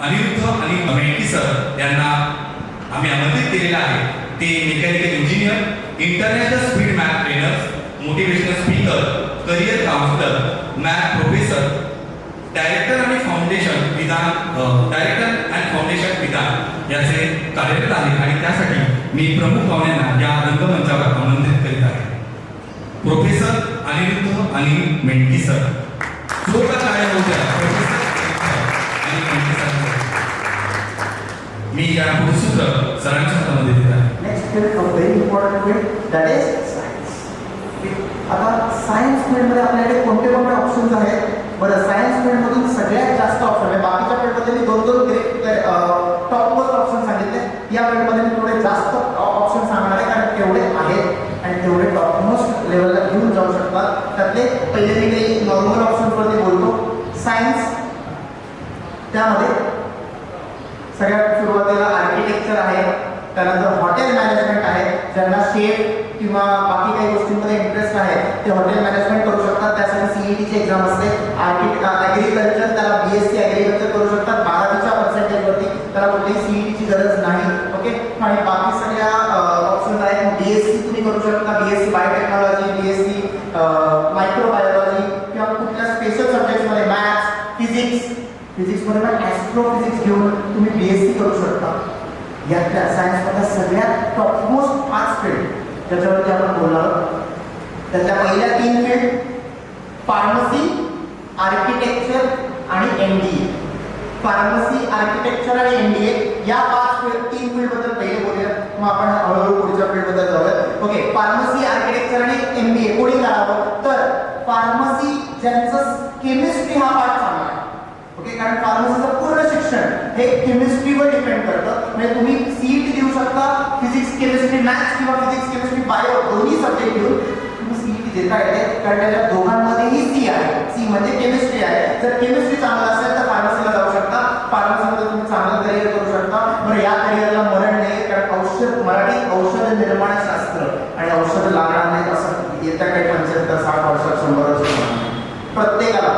अनिरुद्ध आणि मेंढकी सर यांना आम्ही आमंत्रित केलेलं आहे. ते mechanical engineer, international speed math trainers, motivational speaker, career counsellor, math professor, director आणि फाउंडेशन विधान याचे कार्यरत आहे आणि त्यासाठी मी प्रमुख पाहुण्यांना या रंगमंचावर आमंत्रित करीत आहे. प्रोफेसर अनिरुद्ध आणि मेंढकी सर. जोरदार टाळ्या होत्या प्रोफेसर आणि मेंढकी सर. मी या पुढसूत्र सरांच्या हातामध्ये देत आहे. Next field very important field that is science. आता सायन्स फील्डमध्ये आपल्याकडे कोणते कोणते ऑप्शन्स आहेत? बरं, सायन्स फील्डमधून सगळ्यात जास्त ऑप्शन आहे. बाकीच्या फील्डमध्ये मी दोन टॉप मोस्ट ऑप्शन सांगितले. या फील्डमध्ये मी थोडे जास्त ऑप्शन सांगणार आहे, कारण तेवढे आहेत आणि तेवढे टॉप मोस्ट लेवलला घेऊन जाऊ शकतात. त्यातले पहिले मी काही नॉर्मल ऑप्शन्सवरती बोलतो. सायन्स, त्यामध्ये सगळ्यात सुरुवातीला आर्किटेक्चर आहे, त्यानंतर हॉटेल मॅनेजमेंट आहे. ज्यांना शेफ किंवा बाकी काही गोष्टींमध्ये इंटरेस्ट आहे ते हॉटेल मॅनेजमेंट करू शकतात. त्यासाठी CETची एक्झाम असते. ॲग्रिकल्चर, त्याला BSc ॲग्रिकल्चर करू शकतात 12वीच्या पर्सेंटेजवरती. त्याला कुठलीही CETची गरज नाही. ओके, आणि बाकी सगळ्या ऑप्शन्स आहेत. BSc तुम्ही करू शकता, BSc बायोटेक्नॉलॉजी, BSc मायक्रोबायोलॉजी किंवा कुठल्या स्पेशल सब्जेक्ट्समध्ये मॅथ्स, फिजिक्समध्ये पण ॲस्ट्रोफिजिक्स घेऊन तुम्ही BSc करू शकता. यातल्या सायन्समधल्या सगळ्यात टॉपमोस्ट 5 फील्ड ज्याच्यावरती आपण बोलणार आहोत, त्यातल्या पहिल्या 3 फील्ड फार्मसी, आर्किटेक्चर आणि MBA. फार्मसी, आर्किटेक्चर आणि MBA या 3 फील्डबद्दल पहिले बोलूया, मग आपण हळूहळू पुढच्या फील्डबद्दल जाऊया. ओके, फार्मसी, आर्किटेक्चर आणि MBA कोणी करावं? तर फार्मसी ज्यांचं केमिस्ट्री हा पार्ट चांगला आहे. ओके, कारण फार्मसीचं पूर्ण शिक्षण हे केमिस्ट्रीवर डिपेंड करतं. म्हणजे तुम्ही CET देऊ शकता, फिजिक्स केमिस्ट्री मॅथ्स किंवा फिजिक्स केमिस्ट्री बायो दोन्ही सब्जेक्ट घेऊन तुम्ही CET देता येते, कारण त्याच्या दोघांमध्येही C आहे. C म्हणजे केमिस्ट्री आहे. जर केमिस्ट्री चांगलं असेल तर फार्मसीला जाऊ शकता. फार्मसीमध्ये तुम्ही चांगलं करिअर करू शकता. बरं, या करिअरला मरण नाही, कारण मराठीत औषध निर्माणशास्त्र आणि औषध लागणार नाही असं येत्या काही 75-60 वर्षात 100 वर्ष प्रत्येकाला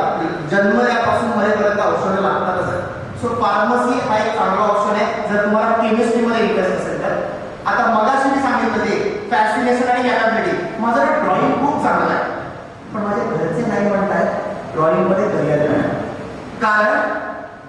जन्मल्यापासून मरेपर्यंत औषधं लागतातच आहे. सो फार्मसी हा एक चांगला ऑप्शन आहे जर तुम्हाला केमिस्ट्रीमध्ये इंटरेस्ट असेल तर. आता मगाशी मी सांगितलं ते फॅसिनेशन आणि कॅपॅबिलिटी. माझं ड्रॉइंग खूप चांगलं आहे, पण माझे घरचे नाही म्हणतात ड्रॉइंगमध्ये करिअर करा. कारण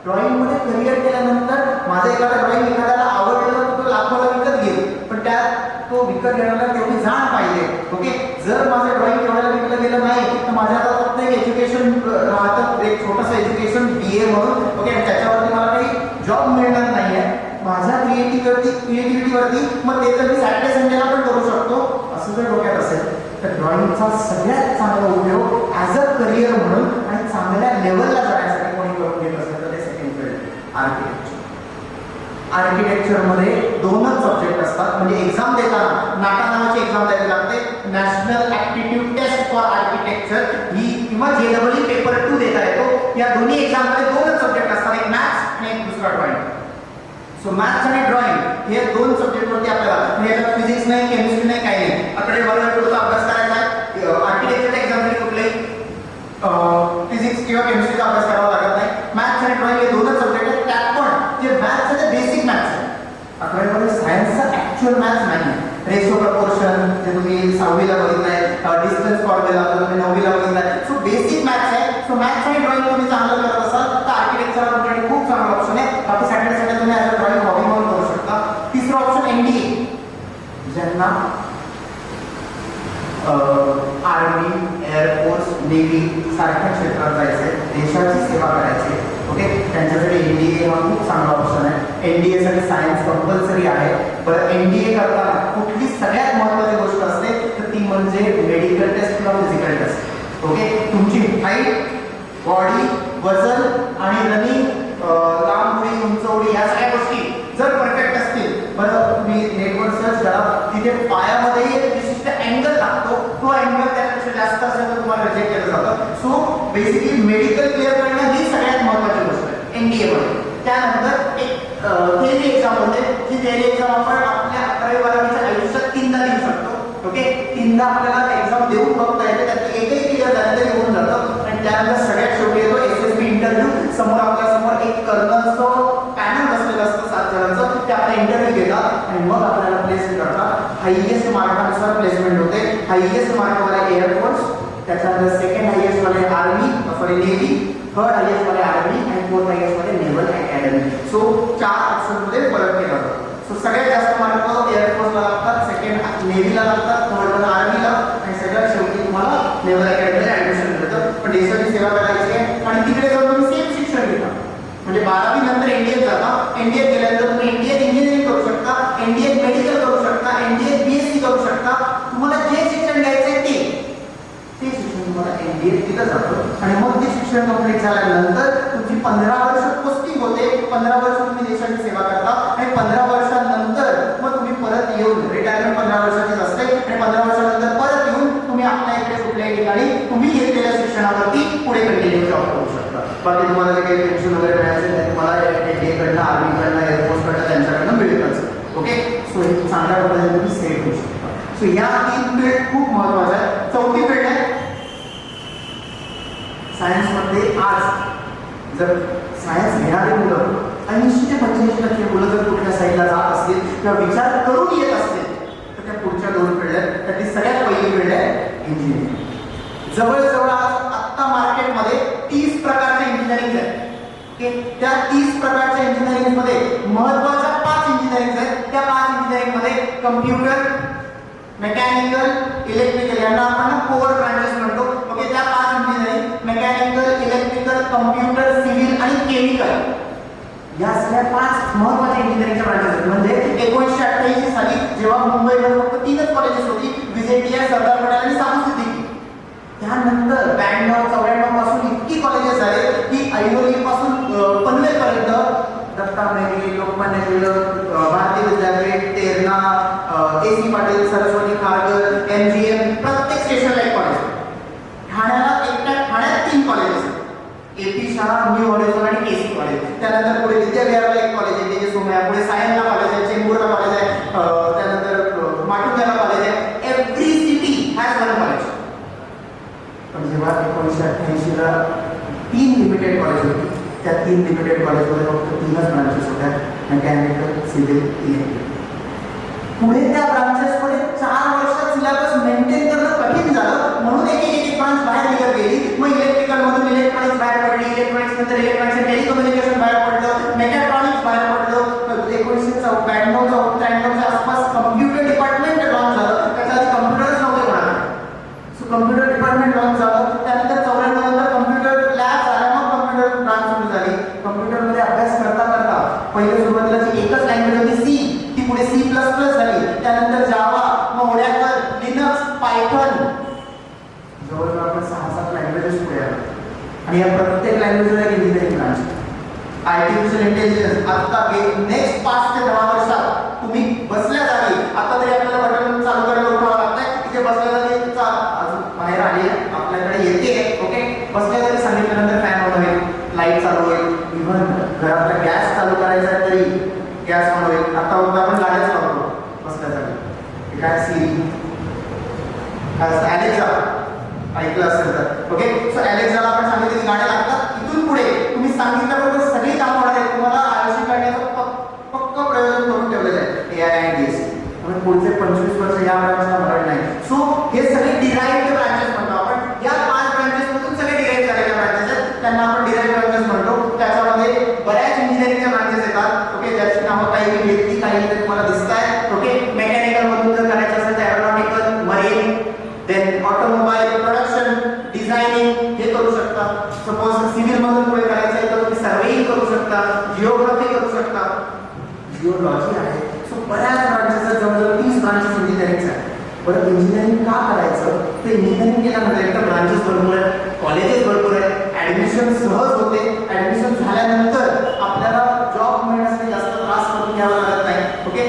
ड्रॉइंगमध्ये करिअर केल्यानंतर माझं एखाद्याला आवडलेलं तर तो लाखोला विकत घेईल, पण त्यात तो विकत घेण्याला तेवढी जाण पाहिजे. ओके, जर माझं ड्रॉइंग तेवढ्याला विकलं गेलं नाही तर माझ्या आता फक्त एक एज्युकेशन राहतं, एक छोटंसं एज्युकेशन BA म्हणून. ओके, त्याच्यावरती मला काही जॉब मिळणार नाही आहे. माझ्या क्रिएटिव्हिटीवरती मग ते तर मी सॅटर्डे संडेला पण करू शकतो असं जर डोक्यात असेल तर ड्रॉइंगचा सगळ्यात चांगला उपयोग ॲज अ करिअर म्हणून आणि चांगल्या लेवलला जाण्यासाठी कोणी करून घेत असेल तर ते सेकंड फील्ड आर्किटेक्चर. आर्किटेक्चरमध्ये 2च सब्जेक्ट असतात. म्हणजे एक्झाम देताना नाटा नावाची एक्झाम द्यावी लागते. National aptitude test for architecture ही किंवा JEE पेपर 2 देता येतो. या दोन्ही एक्झाममध्ये 2च सब्जेक्ट असतात, एक मॅथ्स आणि एक दुसरा ड्रॉइंग. सो मॅथ्स आणि ड्रॉइंग हे 2 सब्जेक्टवरती आपल्याला म्हणजे फिजिक्स नाही, केमिस्ट्री नाही, काही नाही. आपल्याला वर्गपुढचा अभ्यास करायचा आहे. आर्किटेक्चरच्या एक्झामसाठी कुठलेही फिजिक्स किंवा केमिस्ट्रीचा अभ्यास करावा लागत नाही. मॅथ्स आणि ड्रॉइंग हे 2च सब्जेक्ट आहेत. त्यात पण जे मॅथ्स आहे ते बेसिक मॅथ्स आहे. आपल्याकडे सायन्सचा ॲक्च्युअल मॅथ्स नाही. रेशो प्रपोर्शन जे तुम्ही 6वीला बघितलंय, डिस्टन्स फॉर्म्युला तुम्ही 9वीला बघितलाय. सो बेसिक मॅथ्स आहे. सो मॅथ्स आणि ड्रॉइंग तुम्ही चांगलं करत असाल तर आर्किटेक्चर तुमच्याकडे खूप चांगला ऑप्शन आहे. बाकी सॅटर्डे संडे तुम्ही ॲज अ ड्रॉइंग हॉबी म्हणून करू शकता. तिसरा ऑप्शन MBA, ज्यांना आर्मी, एअरफोर्स, नेव्ही सारख्या क्षेत्रात जायचं आहे, देशाची सेवा करायची. ओके, त्यांच्यासाठी NDA हा खूप चांगला ऑप्शन आहे. NDA साठी सायन्स कंपल्सरी आहे. बरं, NDA करताना कुठली सगळ्यात महत्त्वाची गोष्ट असते तर ती म्हणजे मेडिकल टेस्ट किंवा फिजिकल टेस्ट. ओके, तुमची हाईट, बॉडी, वजन आणि रनिंग, लांब उडी, उंच उडी या सगळ्या गोष्टी जर परफेक्ट असतील, बरं तुम्ही नेटवर सर्च करा, तिथे पायामध्ये एक विशिष्ट अँगल लागतो, तो अँगल त्यापेक्षा जास्त असेल तर तुम्हाला रिजेक्ट केलं जातं. सो बेसिकली मेडिकल क्लिअर करणं ही सगळ्यात महत्त्वाची गोष्ट आहे NDA मध्ये. त्यानंतर एक थेरी एक्झाम होते, जी थेरी एक्झाम आपण आपल्या 11वी-12वीच्या आयुष्यात 3दा देऊ शकतो. ओके, 3दा आपल्याला एक्झाम देऊन बघता येते, त्यात एकही क्लिअर झालं तरी होऊन जातं. आणि त्यानंतर सगळ्यात शेवटी येतो SSB इंटरव्ह्यू. समोर आपल्यासमोर एक कर्नल हायएस्ट मार्कानुसार प्लेसमेंट होते. हायएस्ट मार्कवाला एअरफोर्स, त्याच्यानंतर सेकंड हायएस्ट वाले आर्मी नेव्ही, थर्ड हायएस्ट वाले आर्मी आणि फोर्थ हायएस्ट वाले नेव्हल अकॅडमी. सो 4 ऑप्शन मध्ये फरक केला जातो. सो सगळ्यात जास्त मार्क एअरफोर्सला लागतात, सेकंड नेव्हीला लागतात, थर्ड वन आर्मीला आणि सगळ्यात शेवटी तुम्हाला नेव्हल अकॅडमीला ऍडमिशन मिळतं. पण देशाची सेवा करायची आहे आणि तिकडे जाऊन तुम्ही सेम शिक्षण घेता. म्हणजे 12वी नंतर एनडीएत जाता. एनडीएत गेल्यानंतर तुम्ही एनडीएत इंजिनिअरिंग करू शकता, एनडीएत मेडिकल करू शकता, एनडीएत बीएससी करू शकता. तुम्हाला जे शिक्षण घ्यायचंय ते शिक्षण तुम्हाला एनडीएत तिथं जातं आणि मग ते शिक्षण कंप्लीट झाल्यानंतर तुमची 15 वर्ष पोस्टिंग होते. 15 वर्ष तुम्ही देशाची सेवा करता आणि 15 वर्षांनंतर मग तुम्ही परत येऊन रिटायरमेंट 15 वर्षाचीच असते आणि 15 वर्षानंतर परत येऊन तुम्ही आपल्या इकडे कुठल्याही ठिकाणी तुम्ही घेतलेल्या शिक्षणावरती पुढे कंटिन्यू जॉब करू शकता. बाकी तुम्हाला जे काही पेन्शन वगैरे मिळायचं ते तुम्हाला एनडीएकडनं, आर्मीकडनं, एअरफोर्सकडनं त्यांच्याकडनं मिळतच. ओके, सो हे चांगल्या पद्धतीने तुम्ही सेव्ह करू शकता. सो या 3 फील्ड खूप महत्वाच्या आहेत. चौथी फील्ड आहे सायन्समध्ये. आज जर सायन्स घेणारे मुलं 80 ते 85% मुलं जर कुठल्या साईडला जात असतील किंवा विचार करून येत असतील तर त्या पुढच्या 2 फील्ड आहेत. त्यातली सगळ्यात पहिली फील्ड आहे इंजिनिअरिंग. जवळजवळ आज आत्ता मार्केटमध्ये 30 प्रकारचे इंजिनिअरिंग आहेत. त्या 30 प्रकारच्या इंजिनिअरिंग मध्ये महत्वाच्या 5 इंजिनिअरिंग आहेत. त्या 5 इंजिनिअरिंग मध्ये कम्प्युटर, मेकॅनिकल, इलेक्ट्रिकल यांना आपण कोर ब्रांचेस म्हणतो. ओके, त्या 5 engineering mechanical, electrical, computer, civil आणि केमिकल या सगळ्या 5 महत्वाच्या इंजिनिअरिंगच्या ब्रांचेस आहेत. म्हणजे 1988 साली जेव्हा मुंबईमध्ये फक्त 3च कॉलेजेस होती, विजेटीआय, सरदार पटेल आणि साबू सिद्दीकी. त्यानंतर 92-94 पासून इतकी कॉलेजेस झाले की ऐरोली पासून पनवेलपर्यंत दत्ता मेघे, लोकमान्य टिळक, भारतीय विद्यापीठ, तेरणा, एसी पाटील, सरस्वती खारघर, एमजीएम, प्रत्येक स्टेशनला एक कॉलेज. ठाण्यात 3 कॉलेजेस आहेत. एपी शाळा, न्यू हॉरिझॉन आणि केसी कॉलेज. त्यानंतर पुढे विद्याविहारला एक कॉलेज आहे, जे सोमया. पुढे सायनला कॉलेज आहे, चेंबूरला कॉलेज आहे, त्यानंतर माटुंग्याला कॉलेज आहे. Every city has one college. पण जेव्हा 1988 ला 3 लिमिटेड कॉलेज होती, त्या 3 लिमिटेड कॉलेजमध्ये फक्त 3च ब्रांचेस होत्या, मेकॅनिकल, सिव्हिल, इलेक्ट्रिकल. पुढे त्या ब्रांचेसमध्ये 4 वर्षात सिलेबस मेंटेन करणं कठीण झालं, म्हणून एक ब्रांच बाहेर निघत गेली. मग इलेक्ट्रिकल मधून इलेक्ट्रॉनिक्स बाहेर पडली, इलेक्ट्रॉनिक्स नंतर इलेक्ट्रॉनिक्स आणि टेलिकम्युनिकेशन बाहेर पडलं, मेकॅट्रॉनिक्स बाहेर पडलं. 1992-93 आसपास कम्प्युटर डिपार्टमेंट लॉन्च झालं. त्याच्या आधी कम्प्युटरच नव्हते कोणाकडे. सो कम्प्युटर डिपार्टमेंट लॉन्च झालं. त्यानंतर 94 नंतर कम्प्युटर लॅब झाला, मग कम्प्युटर ब्रांच सुरू झाली. कम्प्युटरमध्ये अभ्यास करता करता पहिले सुरुवातीला जी एकच लँग्वेज होती सी, ती पुढे C++ झाली. त्यानंतर जावा, मग ओरॅकल, लिनक्स, पायथन, जवळजवळ आपण 6-7 लँग्वेजेस पुढे आलो. आणि या प्रत्येक लँग्वेजला एक इंजिनिअरिंग ब्रांच. आर्टिफिशियल इंटेलिजन्स आता नेक्स्ट 5 ते 10 वर्षात तुम्ही बसल्या जागी, आता तरी आपल्याला बटन चालू करायला उठावं लागतंय, तिथे बसल्या जागी अजून बाहेर आली आपल्याकडे येते. ओके, बसल्या जागी सांगितल्यानंतर फॅन ऑन होईल, लाईट चालू होईल, इव्हन घरातला गॅस चालू करायचा आहे तरी गॅस ऑन होईल. आता आपण गाड्याच लावतो बसल्या जागी. काय सिरी, अलेक्सा ऐकलं असेल तर. ओके, सो अलेक्साला आपण सांगितलं की गाड्या लागतात. इथून पुढे तुम्ही सांगितल्याबरोबर सगळी कामं होणार आहेत. तुम्हाला आळशी काढण्याचं पक्क प्रयोजन करून ठेवलेलं आहे एआय आणि डीएससी. म्हणून पुढचे 25 वर्ष या ब्रांचला मरण नाही. सो हे सगळे डिराइव्ड ब्रांचेस म्हणतो आपण. या 5 ब्रांचेस मधून सगळे डिराइव्ह झालेल्या ब्रांचेस आहेत, त्यांना आपण डिराइव्ड ब्रांचेस म्हणतो. त्याच्यामध्ये बऱ्याच इंजिनिअरिंगच्या ब्रांचेस येतात. ओके, ज्याची नावं काही व्यक्ती काही तुम्हाला दिसत आहेत. ओके, मेकॅनिकल मधून जर करायचं असेल तर aeronautical, marine, then automobile, production, designing हे करू शकता. सपोज सिव्हिल मधून पुढे करायचं आहे तर तुम्ही सर्वेइंग करू शकता, जिओग्राफी करू शकता, जिओलॉजी आहे. सो बऱ्याच ब्रांचेस, जवळजवळ 30 ब्रांचेस इंजिनिअरिंग आहेत. बरं, इंजिनिअरिंग का करायचं? ते इंजिनिअरिंग केल्यानंतर एकतर ब्रांचेस भरपूर आहेत, कॉलेजेस भरपूर आहेत, ऍडमिशन सहज होते. ऍडमिशन झाल्यानंतर आपल्याला जॉब मिळण्यासाठी जास्त त्रास करून घ्यावा लागत नाही. ओके,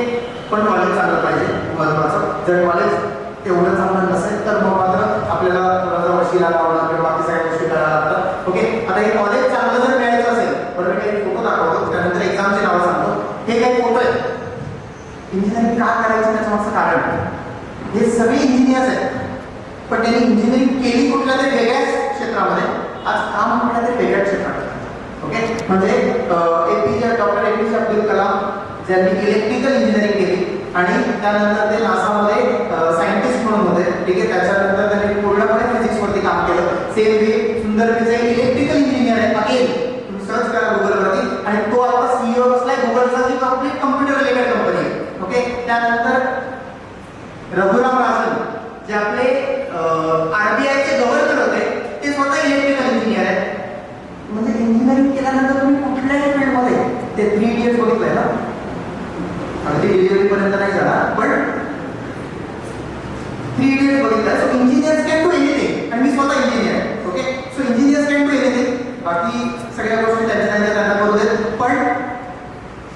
पण कॉलेज चांगलं पाहिजे, महत्वाचं. जर कॉलेज तेवढं चांगलं नसेल तर मग मात्र आपल्याला थोडासा वशिला लावणं किंवा बाकी सगळ्या गोष्टी करायला लागतात. ओके, आता हे कॉलेज चांगलं जर मिळायचं असेल, बरं मी काही फोटो दाखवतो, त्यानंतर एक्झामची नावं सांगतो. हे काही फोटो आहेत. इंजिनिअरिंग का करायचं त्याचं मागचं कारण, हे सगळे इंजिनियर्स आहेत, पण त्यांनी इंजिनिअरिंग केली कुठल्या तरी वेगळ्याच क्षेत्रामध्ये, आज काम कुठल्या तरी वेगळ्या क्षेत्रात. ओके, म्हणजे डॉक्टर APJ अब्दुल कलाम ज्यांनी इलेक्ट्रिकल इंजिनिअरिंग केली आणि त्यानंतर ते नासामध्ये ठीक आहे. त्याच्यानंतर त्यांनी पूर्णपणे फिजिक्सवरती काम केलं. सेम वे सुंदर पिचाई इलेक्ट्रिकल इंजिनियर आहे. अगेन तुम्ही सर्च करा गुगलवरती, आणि तो आता सीईओ बसलाय गुगलचा, जी कंप्लीट कम्प्युटर रिलेटेड कंपनी आहे. ओके. त्यानंतर रघुराम राजन जे आपले आरबीआयचे गव्हर्नर होते, ते स्वतः इलेक्ट्रिकल इंजिनियर आहेत. म्हणजे इंजिनिअरिंग केल्यानंतर तुम्ही कुठल्याही फील्डमध्ये ते 3 इयर्स बघितलंय ना, अगदी डिलिव्हरी पर्यंत नाही जाणार, पण 3 इयर्स बघितलंय. So engineers can do anything, आणि मी स्वतः इंजिनियर आहे. Okay. So engineers can do anything. बाकी सगळ्या गोष्टी त्यांच्या करू देत. पण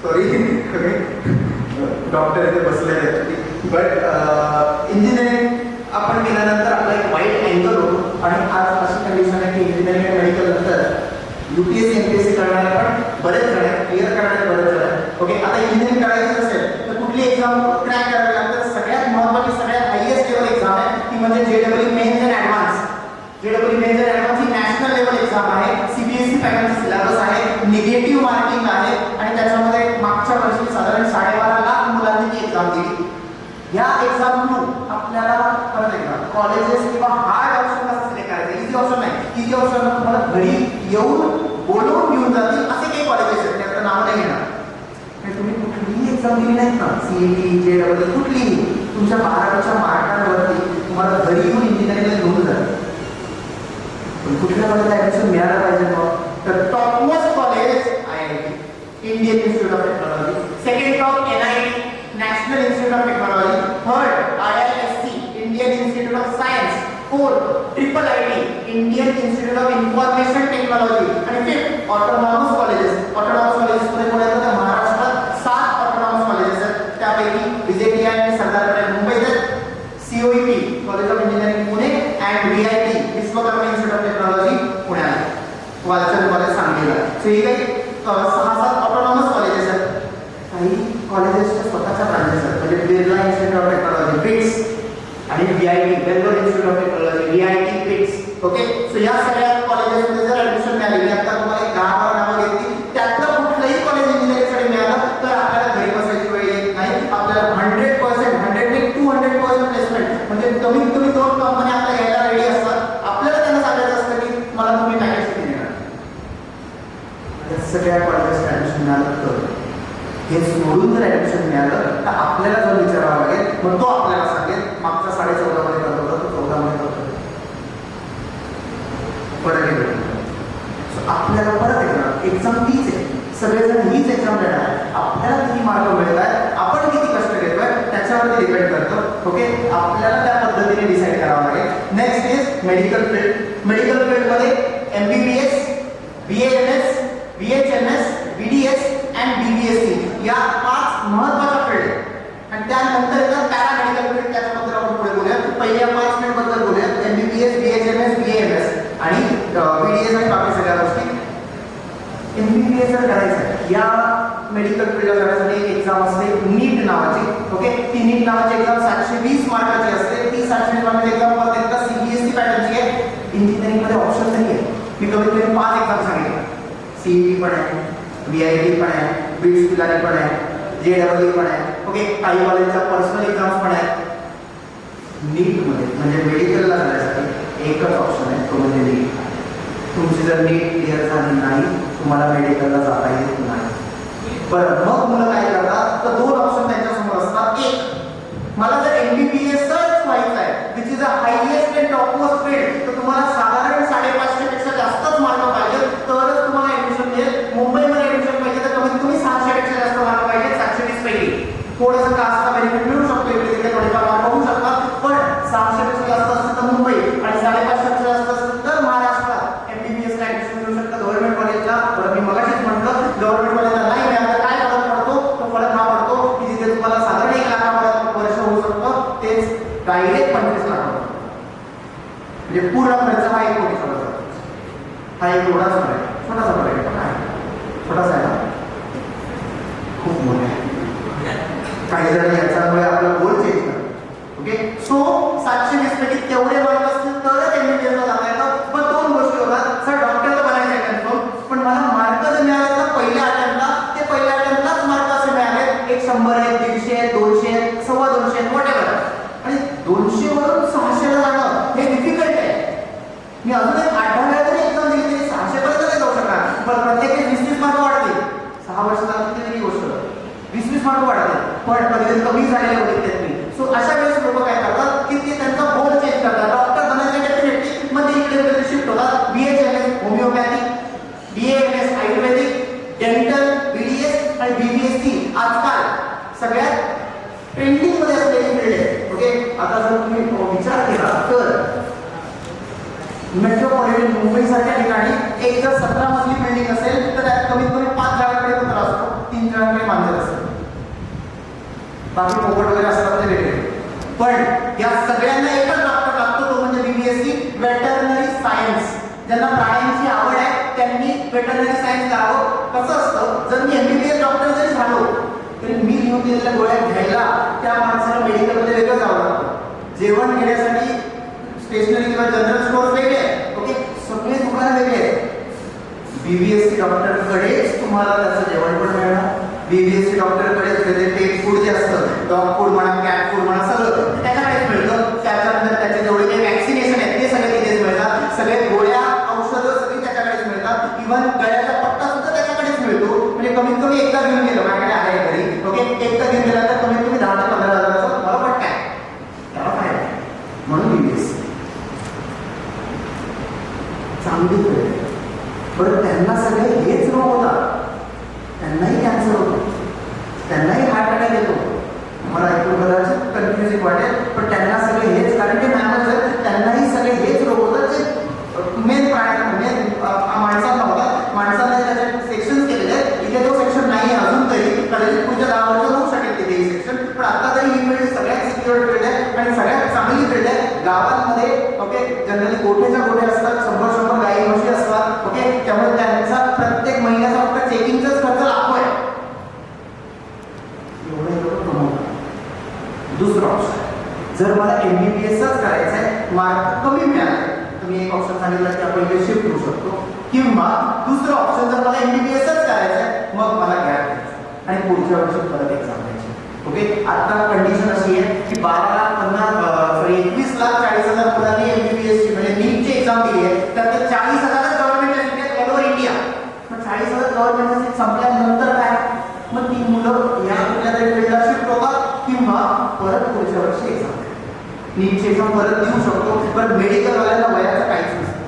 सॉरी डॉक्टर इथे बसलेले आहेत, बट इंजिनिअरिंग आपण केल्यानंतर आपला एक वाईट अँगल होतो. आणि आज अशी कंडिशन आहे की इंजिनिअरिंग मेडिकल नंतर UPSC MPSC करणारे पण बरेच जण आहेत, क्लिअर करणारे बरेच जण आहेत. ओके. आता इंजिनिअरिंग करायची असेल तर कुठली एक्झाम क्रॅक करावी लागते? सगळ्यात महत्त्वाची, सगळ्यात हायएस्ट लेवल एक्झाम आहे ती म्हणजे JEE mains and advance. JEE mains and advance ही नॅशनल लेवल एक्झाम आहे. CBSE पॅटर्नचा सिलेबस आहे, निगेटिव्ह मार्किंग आहे, आणि त्याच्यामध्ये मागच्या वर्षी साधारण 12.5 लाख मुलांनी ती एक्झाम दिली. या एक्झाम थ्रू आपल्याला परत एकदा कॉलेजेस किंवा हार्ड ऑप्शन कसं सिलेक्ट करायचं, इझी ऑप्शन नाही. इझी ऑप्शन तुम्हाला घरी येऊन बोलवून घेऊन जातील असे काही कॉलेजेस आहेत, त्याचं नाव नाही घेणार. तुम्ही कुठलीही एक्झाम दिली नाहीत ना, CET JEE कुठलीही, तुमच्या 12वीच्या मार्कांवरती तुम्हाला घरी येऊन इंजिनिअरिंगला घेऊन जाईल. पण कुठल्या कॉलेजला ऍडमिशन मिळालं पाहिजे मग? तर top most college IIT, Indian institute of technology. Second top NIT, national institute of technology. Third IISc, Indian institute of science. Fourth IIIT, Indian institute of information technology. आणि fifth autonomous colleges. Autonomous colleges मध्ये कोण येतात? महाराष्ट्रात 7 autonomous colleges आहेत. त्यापैकी विजय आणि सरदार पटेल मुंबईत आहेत, COEP college of engineering Pune, and VIT Vishwakarma institute of technology पुण्यात, वालचंद कॉलेज सांगलीला. सो ही काही 6-7 ऑटोनॉमस कॉलेजेस आहेत. काही कॉलेजेसच्या स्वतःच्या ब्रांचेस आहेत, म्हणजे Birla institute of technology BITS, आणि VIT Bangalore institute of technology VIT BITS. Okay. So या सगळ्या कॉलेजेसमध्ये जर ऍडमिशन मिळाली, आता तुम्हाला एक 10-12 नावं घेतली, त्यातलं कुठलंही कॉलेज इंजिनिअरिंगसाठी मिळालं तर आपल्याला घरी बसायची वेळ येत नाही. आपल्याला 100%, 100% प्लेसमेंट, म्हणजे कमीत कमी 2 कंपनी आपल्याला घ्यायला रेडी असतात. आपल्याला त्यांना सांगायचं असतं की मला तुम्ही पॅकेज किती देणार. सगळ्या कॉलेजेस ऍडमिशन मिळालं तर हे सोडून जर ऍडमिशन मिळालं तर आपल्याला जर विचारावं लागेल, मग तो आपल्याला सांगेल मागचा 14.5 मध्ये करत होता, तो 14 मध्ये करत होता. परत आपल्याला परत एकदा एक्झाम तीच आहे, सगळेजण हीच एक्झाम देणार आहे. आपल्याला किती मार्क मिळत आहे, आपण किती कष्ट घेतोय त्याच्यावरती डिपेंड करतो. ओके. आपल्याला त्या पद्धतीने डिसाईड करावं लागेल. Next is medical field. Medical फील्डमध्ये MBBS, BAMS, BHMS, BDS and BBSc या 5 महत्त्वाच्या फील्ड आहेत. आणि त्यानंतर येतात पॅरामेडिकल फील्ड, त्याच्याबद्दल आपण पुढे बोलूया. पहिल्या 5 फील्ड बद्दल बोलूया, MBBS, BHMS, BAMS आणि BDS आणि बाकी सगळ्या गोष्टी. MBBS जर करायचं आहे, या मेडिकल फील्डला जाण्यासाठी एक एक्झाम असते नीट नावाची. ओके. ती नीट नावाची एक्झाम 720 मार्काची असते. ती 720 मार्काची एक्झाम परत एकदा CBSE पॅटर्नची आहे. इंजिनिअरिंगमध्ये ऑप्शन नाही आहे. मी कमीत कमी 5 एक्झाम सांगितले. CET पण आहे, VIT पण आहे, BITS पिलानी पण आहे, JEE पण आहे. ओके. काही कॉलेजच्या पर्सनल एक्झाम्स पण आहेत. नीटमध्ये म्हणजे मेडिकलला जाण्यासाठी एकच ऑप्शन आहे, तो म्हणजे नीट. तुमची जर नीट क्लिअर झाली नाही, तुम्हाला मेडिकलला जाता येत नाही. बरं, मग मुलं काय करतात, तर 2 ऑप्शन त्यांच्यासमोर असतात. एक, मला जर MBBSच व्हायचं आहे, which is a highest and topmost field, तर तुम्हाला साधारण 550 पेक्षा जास्तच मार्क पाहिजे, तरच तुम्हाला ऍडमिशन मिळेल. मुंबईमध्ये ऍडमिशन पाहिजे तर कमीत कमी 600 पेक्षा जास्त मार्क पाहिजे. 720 पैकी थोडंसं कास्टचा बेनिफिट मिळू शकतो, इकडे तिकडे थोडेफार मार्क होऊ शकतात. पण 600 पेक्षा जास्त असतं तर मुंबई, आणि 550 पेक्षा जास्त असतं तर महाराष्ट्रात MBBS ला ऍडमिशन मिळू शकतं गव्हर्नमेंट कॉलेजला. बरं, मी मगाशीच म्हटलं गव्हर्नमेंट कॉलेजला नाही मिळालं काय फरक पडतो, तो फरक हा पडतो की जिथे तुम्हाला साधारण 1 लाखापर्यंत वर्ष होऊ शकतं, तेच डायरेक्ट 25 लाख होतं. म्हणजे पूर्ण खर्च हा 1 कोटी होता. हा एक एवढाच फरक आहे, छोटासा फरक आहे, पण आहे छोटासा आहे ना, खूप मोठा आहे. काही जण याच्यामुळे आपला गोल चेंज करतात. ओके. सो 720 पैकी तेवढे मार्क असतील तरच MBBS ला जाता येतं. पण 2 गोष्टी होतात, सर डॉक्टर तर बनायचं आहे कन्फर्म, पण मला मार्क जर मिळाले तर पहिल्या अटेम्प्टला, ते पहिल्या अटेम्प्टलाच मार्क असे मिळाले, एक 100 आहे, 150 आहे, 200 आहे, 250 आहे, व्हॉटएव्हर. आणि 200 वरून 600 पण कधी कमी झालेले बघितले मी. सो अशा वेळेस लोक काय करतात की ते त्यांचा बोर्ड चेंज करतात. डॉक्टर बनायचे डेफिनेटली मग ते इकडे शिफ्ट होतात. BHMS होमिओपॅथी, BAMS आयुर्वेदिक, डेंटल, BDS आणि BBSC आजकाल सगळ्यात ट्रेंडिंग मध्ये असलेली फील्ड आहे. ओके, आता जर तुम्ही विचार केला तर मेट्रोपॉलिटन मुंबई सारख्या ठिकाणी एक जर 17 मजली बिल्डिंग असेल तर त्यात कमीत कमी 5 जणांकडे पत्र असतो, 3 जणांकडे मांजर असतं, बाकी पोपट वगैरे असतात ते वेगळे. पण या सगळ्यांना एकच डॉक्टर लागतो, तो म्हणजे BBSC वेटरनरी सायन्स. ज्यांना प्राण्यांची आवड आहे त्यांनी वेटरनरी सायन्स करावं. कसं असतं, जर मी MBBS डॉक्टर जरी झालो तरी मी लिहून दिलेल्या गोळ्या घ्यायला त्या माणसाला मेडिकलमध्ये वेगळं जावं लागतं. जेवण घेण्यासाठी स्टेशनरी किंवा जनरल स्टोअर्स वेगळे आहे. ओके, सगळे दुकानं वेगळे आहेत. BBSC डॉक्टरकडेच तुम्हाला त्याचं जेवण पण मिळणार. BBSC डॉक्टरकडेच ते पेट फूड जे असतं, डॉग फूड म्हणा, कॅट फूड म्हणा, सगळं त्याच्याकडेच मिळतं. त्याच्यानंतर त्याचे जेवढे काही वॅक्सिनेशन आहेत ते सगळे तिथेच मिळतात. सगळे गोळ्या औषधं सगळी त्याच्याकडेच मिळतात. इव्हन गळ्याचा पट्टा सुद्धा त्याच्याकडेच मिळतो. म्हणजे कमीत कमी एकदा घेऊन गेलं, माझ्याकडे आहे घरी. ओके, एकदा घेऊन गेला तर कमीत कमी 10 ते 15 हजाराचा तुम्हाला पट्टा आहे. त्याला काय म्हणून BBSC चांगली वेळ. बरं, त्यांना सगळे हेच रोग होतात. त्यांनाही कॅन्सर होतो, त्यांनाही हार्ट अटॅक येतो. मला ऐकून कदाचित कन्फ्युजिंग वाटेल, पण त्यांना सगळे हेच, कारण ते मॅमर्स आहेत, त्यांनाही सगळे हेच रोग होतात जे मेन मेन माणसांना होतात. माणसांना त्याचे सेक्शन्स केलेले आहेत. इथे तो सेक्शन नाही आहे अजून तरी, कदाचित पुढच्या 10 वर्ष होऊ शकेल तिथे ही सेक्शन. पण आता तरी ही फील्ड सगळ्यात सिक्युअर फील्ड आहे आणि सगळ्यात चांगली फील्ड आहे. गावांमध्ये ओके जनरली गोठेच्या गोठे असतात, 100 गाई म्हशी असतात. ओके, त्यामुळे त्यांचा प्रत्येक महिन्याचा फक्त चेकिंगचाच खर्च लाखो आहे. एवढे लोक कमवतात. दुसरं ऑप्शन, जर मला MBBSच करायचं आहे, मार्क कमी मिळाले, तुम्ही एक ऑप्शन सांगितलं की आपण इथे शिफ्ट होऊ शकतो. किंवा दुसरं ऑप्शन, जर मला MBBSच करायचं आहे मग मला गॅप घ्यायचं आणि पुढच्या वर्षी परत एक्झाम द्यायची. ओके, आता कंडिशन अशी आहे की 21,40,000 मुलांनी MBBSची म्हणजे नीटची एक्झाम दिली आहे. त्यात 40,000 गव्हर्नमेंटच्या सीट आहेत ऑल ओव्हर इंडिया. मग 40,000 गव्हर्नमेंटच्या सीट संपल्यानंतर काय, मग ती मुलं या कुठल्या तरी फील्डला शिफ्ट होतात किंवा परत पुढच्या वर्षी एक्झाम नीटची एक्झाम परत देऊ शकतो. पण मेडिकलवाल्यांना वयाचं काहीच नसतं,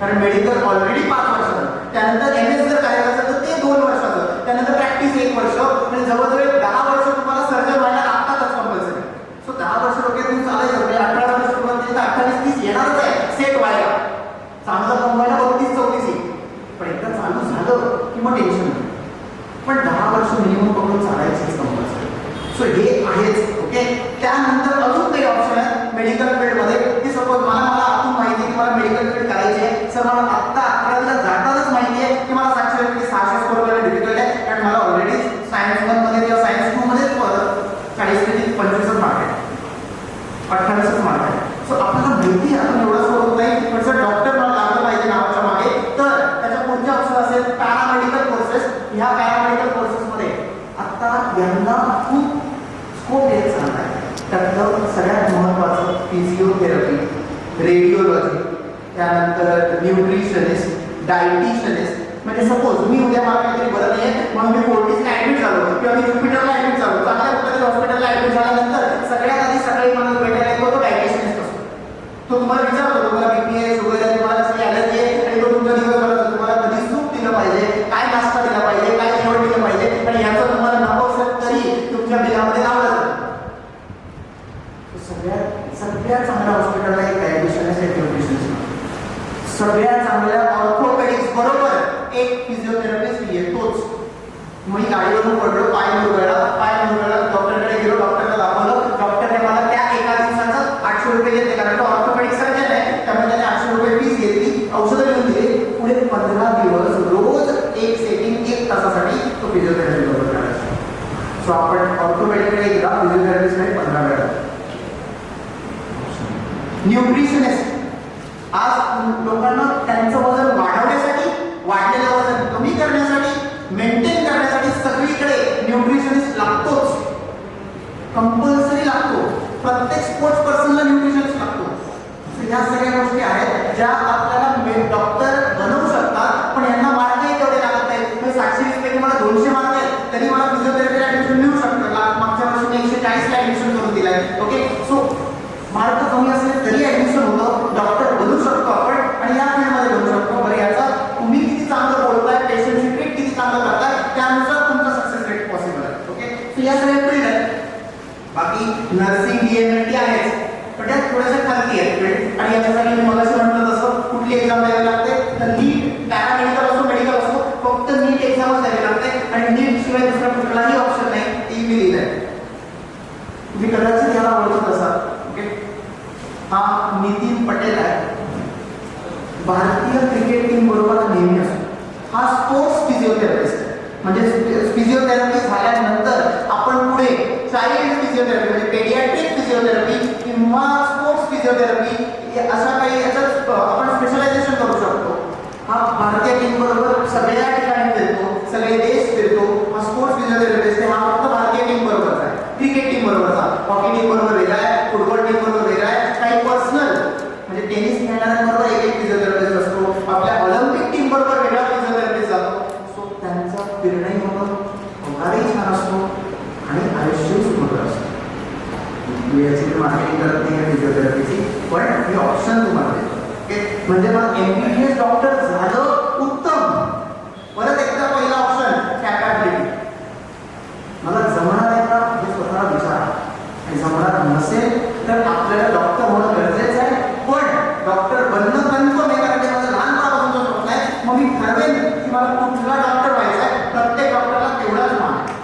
कारण मेडिकल ऑलरेडी 5 वर्षाचं. त्यानंतर MS जर करायचं असेल तर ते 2 वर्षाचं, त्यानंतर प्रॅक्टिस 1 वर्ष, म्हणजे जवळजवळ 10 वर्ष तुम्हाला सर्जन व्हायला लागतातच कंपल्सरी. सो 10 वर्ष डोक्यात तुम्ही चालायचं, म्हणजे 18 वर्ष सुरुवात केली तर 28-30 येणारच आहे सेट व्हायला. चांगलं कमवायला 32-34 येईल. पण एकदा चालू झालं की मग टेन्शन नाही. पण 10 वर्ष मिनिमम पकडून चालायचीच कंपल्सरी. सो हे आहेच. ओके, त्यानंतर अजून काही ऑप्शन आहेत मेडिकल फील्डमध्ये की सपोज मला आतून माहिती आहे की मला मेडिकल फील्ड करायची आहे. सर मला आत्ता 11वीला जातानाच माहिती आहे की मला 700 पैकी 600 स्कोर करायला डिफिकल्ट आहे, कारण मला ऑलरेडी सायन्स 1 मध्ये किंवा सायन्स 2 मध्येच 40 पैकी 25च मार्क आहे, 28च मार्क आहे. सो आपल्याला माहिती आहे आपण एवढा स्कोर होत नाही, पण सर डॉक्टर मला लागलं पाहिजे नावाच्या मागे, तर त्याच्या पुढचे ऑप्शन असेल पॅरामेडिकल कोर्सेस. ह्या पॅरामेडिकल कोर्सेसमध्ये आता यांना खूप स्कोप येत चालला आहे. त्यातलं सगळ्यात महत्त्वाचं फिजिओथेरपी, रेडिओलॉजी, त्यानंतर न्यूट्रिशनिस्ट, डायटिशियनिस्ट. म्हणजे सपोज मी उद्या मला काहीतरी बरं नाही आहे म्हणून मी फोर्टिसला ॲडमिट झालो किंवा मी ज्युपिटरला ॲडमिट झालो, चांगल्या कुठल्यातरी हॉस्पिटलला ॲडमिट झाल्यानंतर सगळ्यात आधी सकाळी मला भेटायला येतो तो डायटिशियनिस्ट असतो. तो तुम्हाला विचारतो तुम्हाला BP आहे, शुगर आहे, तुम्हाला कसली ॲलर्जी आहे, आणि तो तुमचा दिवस भरात तुम्हाला कधी सूप दिलं पाहिजे, काय नाश्ता दिला पाहिजे, काय जेवण दिलं पाहिजे, आणि याचं तुम्हाला नको असेल तरी तुमच्या बिलामध्ये लावलं जातं. सगळ्यात चांगल्या हॉस्पिटलला एक डायटिशियनिस्ट, एक न्यूट्रिशनिस्ट, सगळ्यात चांगल्या ऑर्थोपेडिक्स बरोबर एक फिजिओथेरपिस्ट येतोच. मी गाडीवरून पडलो, पाय मुरगळला, डॉक्टरकडे गेलो, डॉक्टरला दाखवलं, डॉक्टरने मला त्या एका दिवसाचं 800 रुपये घेतले, कारण तो ऑर्थोपेडिक सर्जन आहे, त्यामुळे त्याने 800 रुपये फीस घेतली, औषधं लिहून दिली. पुढे 15 दिवस रोज एक सेटिंग 1 तासासाठी तो फिजिओथेरपी बरोबर करायचा. सो आपण ऑर्थोपेडिककडे एकदा, फिजिओथेरपिस्टकडे 15 वेळा. न्यूट्रिशनिस्ट, आज लोकांना त्यांचं वजन वाढवण्यासाठी, वाढलेलं वजन कमी करण्यासाठी, मेंटेन करण्यासाठी सगळीकडे न्यूट्रिशनिस्ट लागतोच, कंपल्सरी लागतो. प्रत्येक स्पोर्ट्स पर्सनला न्यूट्रिशनिस्ट लागतो. ह्या सगळ्या गोष्टी आहेत ज्या आपल्याला डॉक्टर बनवू शकतात, पण यांना मार्कही तेवढे लागत नाहीत. 720 पैकी मला 200 मार्क आहेत, तरी मला फिजिओथेरपीला ऍडमिशन मिळू शकतं. मागच्या आहे. ओके, सो मार्क कमी असले तरी ऍडमिशन होतं, डॉक्टर बनू शकतो आपण आणि या फील्डमध्ये बनू शकतो. बरं, याचा तुम्ही किती चांगलं बोलताय, पेशंटची ट्रीट किती चांगलं करताय, त्यानुसार तुमचा सक्सेस रेट पॉसिबल आहे. ओके, सो या सगळ्या फील्ड आहेत. बाकी नर्सिंग DMLT आहेच, पण त्यात थोड्याशा खालती आहेत फील्ड. आणि याच्यासाठी मी मगाशी म्हटलं तसं कुठली एक्झाम द्यावी लागते, तर नीट पॅरामेडिकल असो मेडिकल असो, फक्त नीट एक्झामच द्यावी लागते आणि नीट शिवाय दुसरा कुठलाही ऑप्शन नाही. ती मी लिहिलंय, तुम्ही कदाचित याला ओळखत असाल. ओके, हा नितीन पटेल आहे, भारतीय क्रिकेट टीम बरोबर नेहमी असतो. हा स्पोर्ट्स फिजिओथेरपिस्ट आहे. म्हणजे फिजिओथेरपी झाल्यानंतर आपण पुढे चाइल्ड फिजिओथेरपी म्हणजे पेडियाट्रिक फिजिओथेरपी किंवा स्पोर्ट्स फिजिओथेरपी अशा काही याच्यात आपण स्पेशलायझेशन करू शकतो. हा भारतीय टीम बरोबर सगळ्या ठिकाणी फिरतो, सगळे देश फिरतो. हा स्पोर्ट्स फिजिओथेरपिस्ट आहे. हा फक्त भारतीय टीम बरोबरचा आहे, क्रिकेट टीम बरोबरचा, हॉकी टीम बरोबर वेगळा आहे, फुटबॉल टीम बरोबर वेगळा आहे. काही पर्सनल म्हणजे टेनिस खेळणाऱ्यांबरोबर एक फिजिओथेरपिस्ट असतो, आपल्या ऑलिम्पिक टीम बरोबर वेगळा फिजिओथेरपिस्ट जातो. सो त्यांचा निर्णय होणं पगारही छान असतो आणि आयुष्यही सुखकर असतं. याची मार्केटिंग करत नाही आहे फिजिओथेरपीची, पण हे ऑप्शन तुम्हाला देतो. ओके, म्हणजे मग MBBS डॉक्टर झालं उत्तम. परत एकदा पहिला ऑप्शन कॅपॅबिलिटी, मला जमणार आहे का हे स्वतःला विचारा. आणि जमणार नसेल तर आपल्याला डॉक्टर होणं गरजेचं आहे, पण डॉक्टर बनणं कन्फर्म आहे कारण की माझं लहानपणापासूनचा स्वप्न आहे. मग मी ठरवेन की मला कुठला डॉक्टर व्हायचा आहे, प्रत्येक डॉक्टरला तेवढाच मान आहे.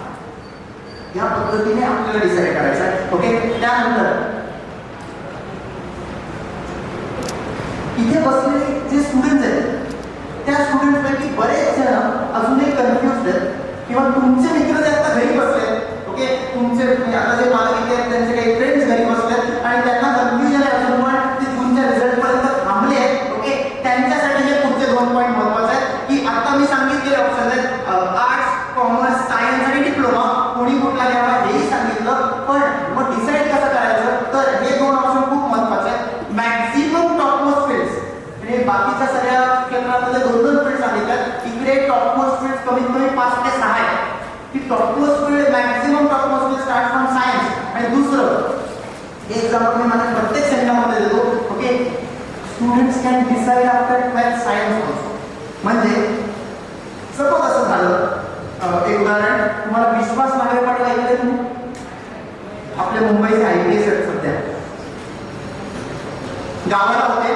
या पद्धतीने आपल्याला डिसाईड करायचं आहे. ओके, त्यानंतर इथे बसलेले जे स्टुडंट्स आहेत त्या स्टुडंट्सपैकी बरेच जण अजूनही कन्फ्युज आहेत किंवा तुमचे मित्र जे आता घरी बसले. ओके, तुमचे आता जे मालक इथे आहेत त्यांचे काही फ्रेंड्स घरी बसलेत आणि त्यांना कन्फ्युजन आहे अजून पण ते जूनच्या रिझल्ट पर्यंत थांबले आहेत. ओके, त्यांच्यासाठी हे पुढचे 2 पॉईंट महत्वाचे आहेत की आता मी सांगितलेले ऑप्शन आहेत आर्ट्स, कॉमर्स, सायन्स आणि डिप्लोमा, कोणी कुठला घ्यावा हेही सांगितलं. पण मग डिसाईड कसं करायचं, तर हे 2 ऑप्शन खूप महत्वाचे आहेत. मॅक्झिमम टॉपमोस्ट फील्ड्स म्हणजे बाकीच्या सगळ्या क्षेत्रामध्ये 2-2 फील्ड सांगितल्यात, इकडे टॉपमोस्ट फील्ड्स कमीत कमी 5 ते 6 आहेत. की topmost field maximum topmost field start from science. आणि दुसरं हे एक्झाम्पल मी माझ्या प्रत्येक सेंटरमध्ये देतो. Okay, students can decide after 12th science also. म्हणजे सपोज असं झालं, एक उदाहरण, तुम्हाला विश्वास नांगरे पाटील ऐकले तुम्ही, आपल्या मुंबईचे IPS आहेत सध्या, गावाला होते,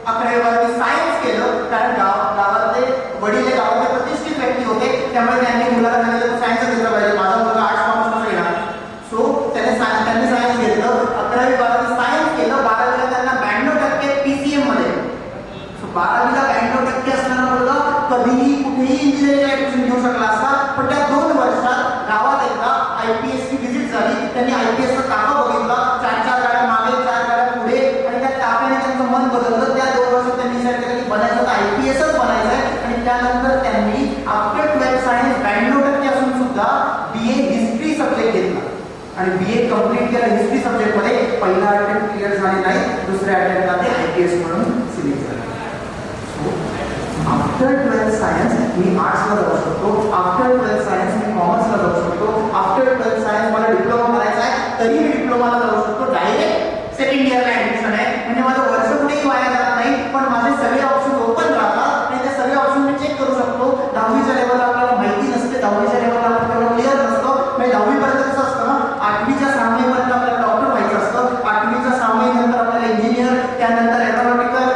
11वी सायन्स केलं कारण गावातले वडील हे गावातले प्रतिष्ठित व्यक्ती होते, त्यामुळे त्यांनी मुलाला सांगितलं सायन्स घेतलं पाहिजे, माझा मुलगा आर्ट्स कॉमर्स कसं घेणार. सो त्यांनी सायन्स घेतलं, 11वी-12वी सायन्स केलं, 12वीला त्यांना 92% PCM मध्ये. सो 12वीला 92% असणारा मुलगा कधीही कुठेही इंजिनिअरिंग ऍडमिशन घेऊ शकला असता. पण त्या 2 वर्षात गावात एकदा IPS ची व्हिजिट झाली, त्यांनी IPS चा ताफा बघितला, 4 गाड्या मागे 4 गाड्या पुढे, आणि त्या ताफ्याने त्यांचं मन बदललं. त्या 2 वर्षात त्यांनी डिसाईड केलं की बनायचं तर IPSच बनायचं आहे. आणि त्यानंतर त्यांनी आफ्टर 12th सायन्स 92% असून सुद्धा BA हिस्ट्री सब्जेक्ट घेतला आणि BA कम्प्लीट केलं हिस्ट्री सब्जेक्टमध्ये. पहिला अटेम्प्ट क्लिअर झाले नाही, दुसऱ्या अटेम्प्टला ते IPS म्हणून सिलेक्ट झाले. आफ्टर 12th सायन्स मी आर्ट्सला जाऊ शकतो, आफ्टर 12th सायन्स मी कॉमर्सला जाऊ शकतो, आफ्टर 12th सायन्स मला डिप्लोमा करायचा आहे तरी मी डिप्लोमाला जाऊ शकतो. डायरेक्ट सेकंड इयरला ऍडमिशन आहे, म्हणजे माझं वर्ष कुठेही वाया जात नाही, पण माझे सगळे ऑप्शन ओपन राहतात आणि ते सगळे ऑप्शन मी चेक करू शकतो. 10वीच्या लेवलला आपल्याला माहिती नसते, 10वीच्या लेवलला आपल्याला क्लिअर नसतं. म्हणजे 10वीपर्यंत कसं असतं ना, 8वीच्या 6 महिन्यापर्यंत आपल्याला डॉक्टर व्हायचं असतं, 8वीच्या 6 महिन्यानंतर आपल्याला इंजिनियर, त्यानंतर एरोनॉटिकल,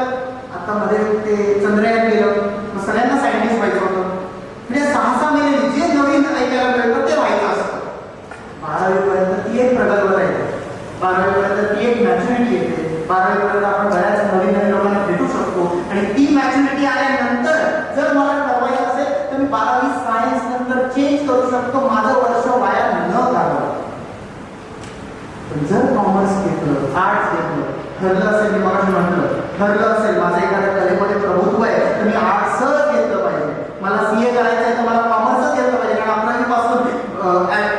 आता मध्ये ते चंद्रयान केलं, मग सगळ्यांना सायंटिस्ट व्हायचं होतं. म्हणजे 6-6 महिने जे नवीन ऐकायला मिळतं ते व्हायचं असतं. 12वीपर्यंत ती एक प्रगल्भ राहील, 12वीपर्यंत ती एक मॅच्युरिटी येते, 12वीपर्यंत आपण बऱ्याच नवीन लोकांना भेटू शकतो. आणि ती मॅच्युरिटी आल्यानंतर जर मला ठरवायचं असेल तर मी 12वी सायन्स नंतर चेंज करू शकतो, माझं वर्ष वाया न घालवता. जर कॉमर्स घेतलं, आर्ट्स घेतलं, ठरलं असेल, मी मला म्हटलं ठरलं असेल माझं एखाद्या कलेमध्ये प्रभुत्व आहे तर मी आर्ट्सच घेतलं पाहिजे. मला CA करायचं आहे तर मला कॉमर्सच घेतलं पाहिजे, कारण 11वीपासून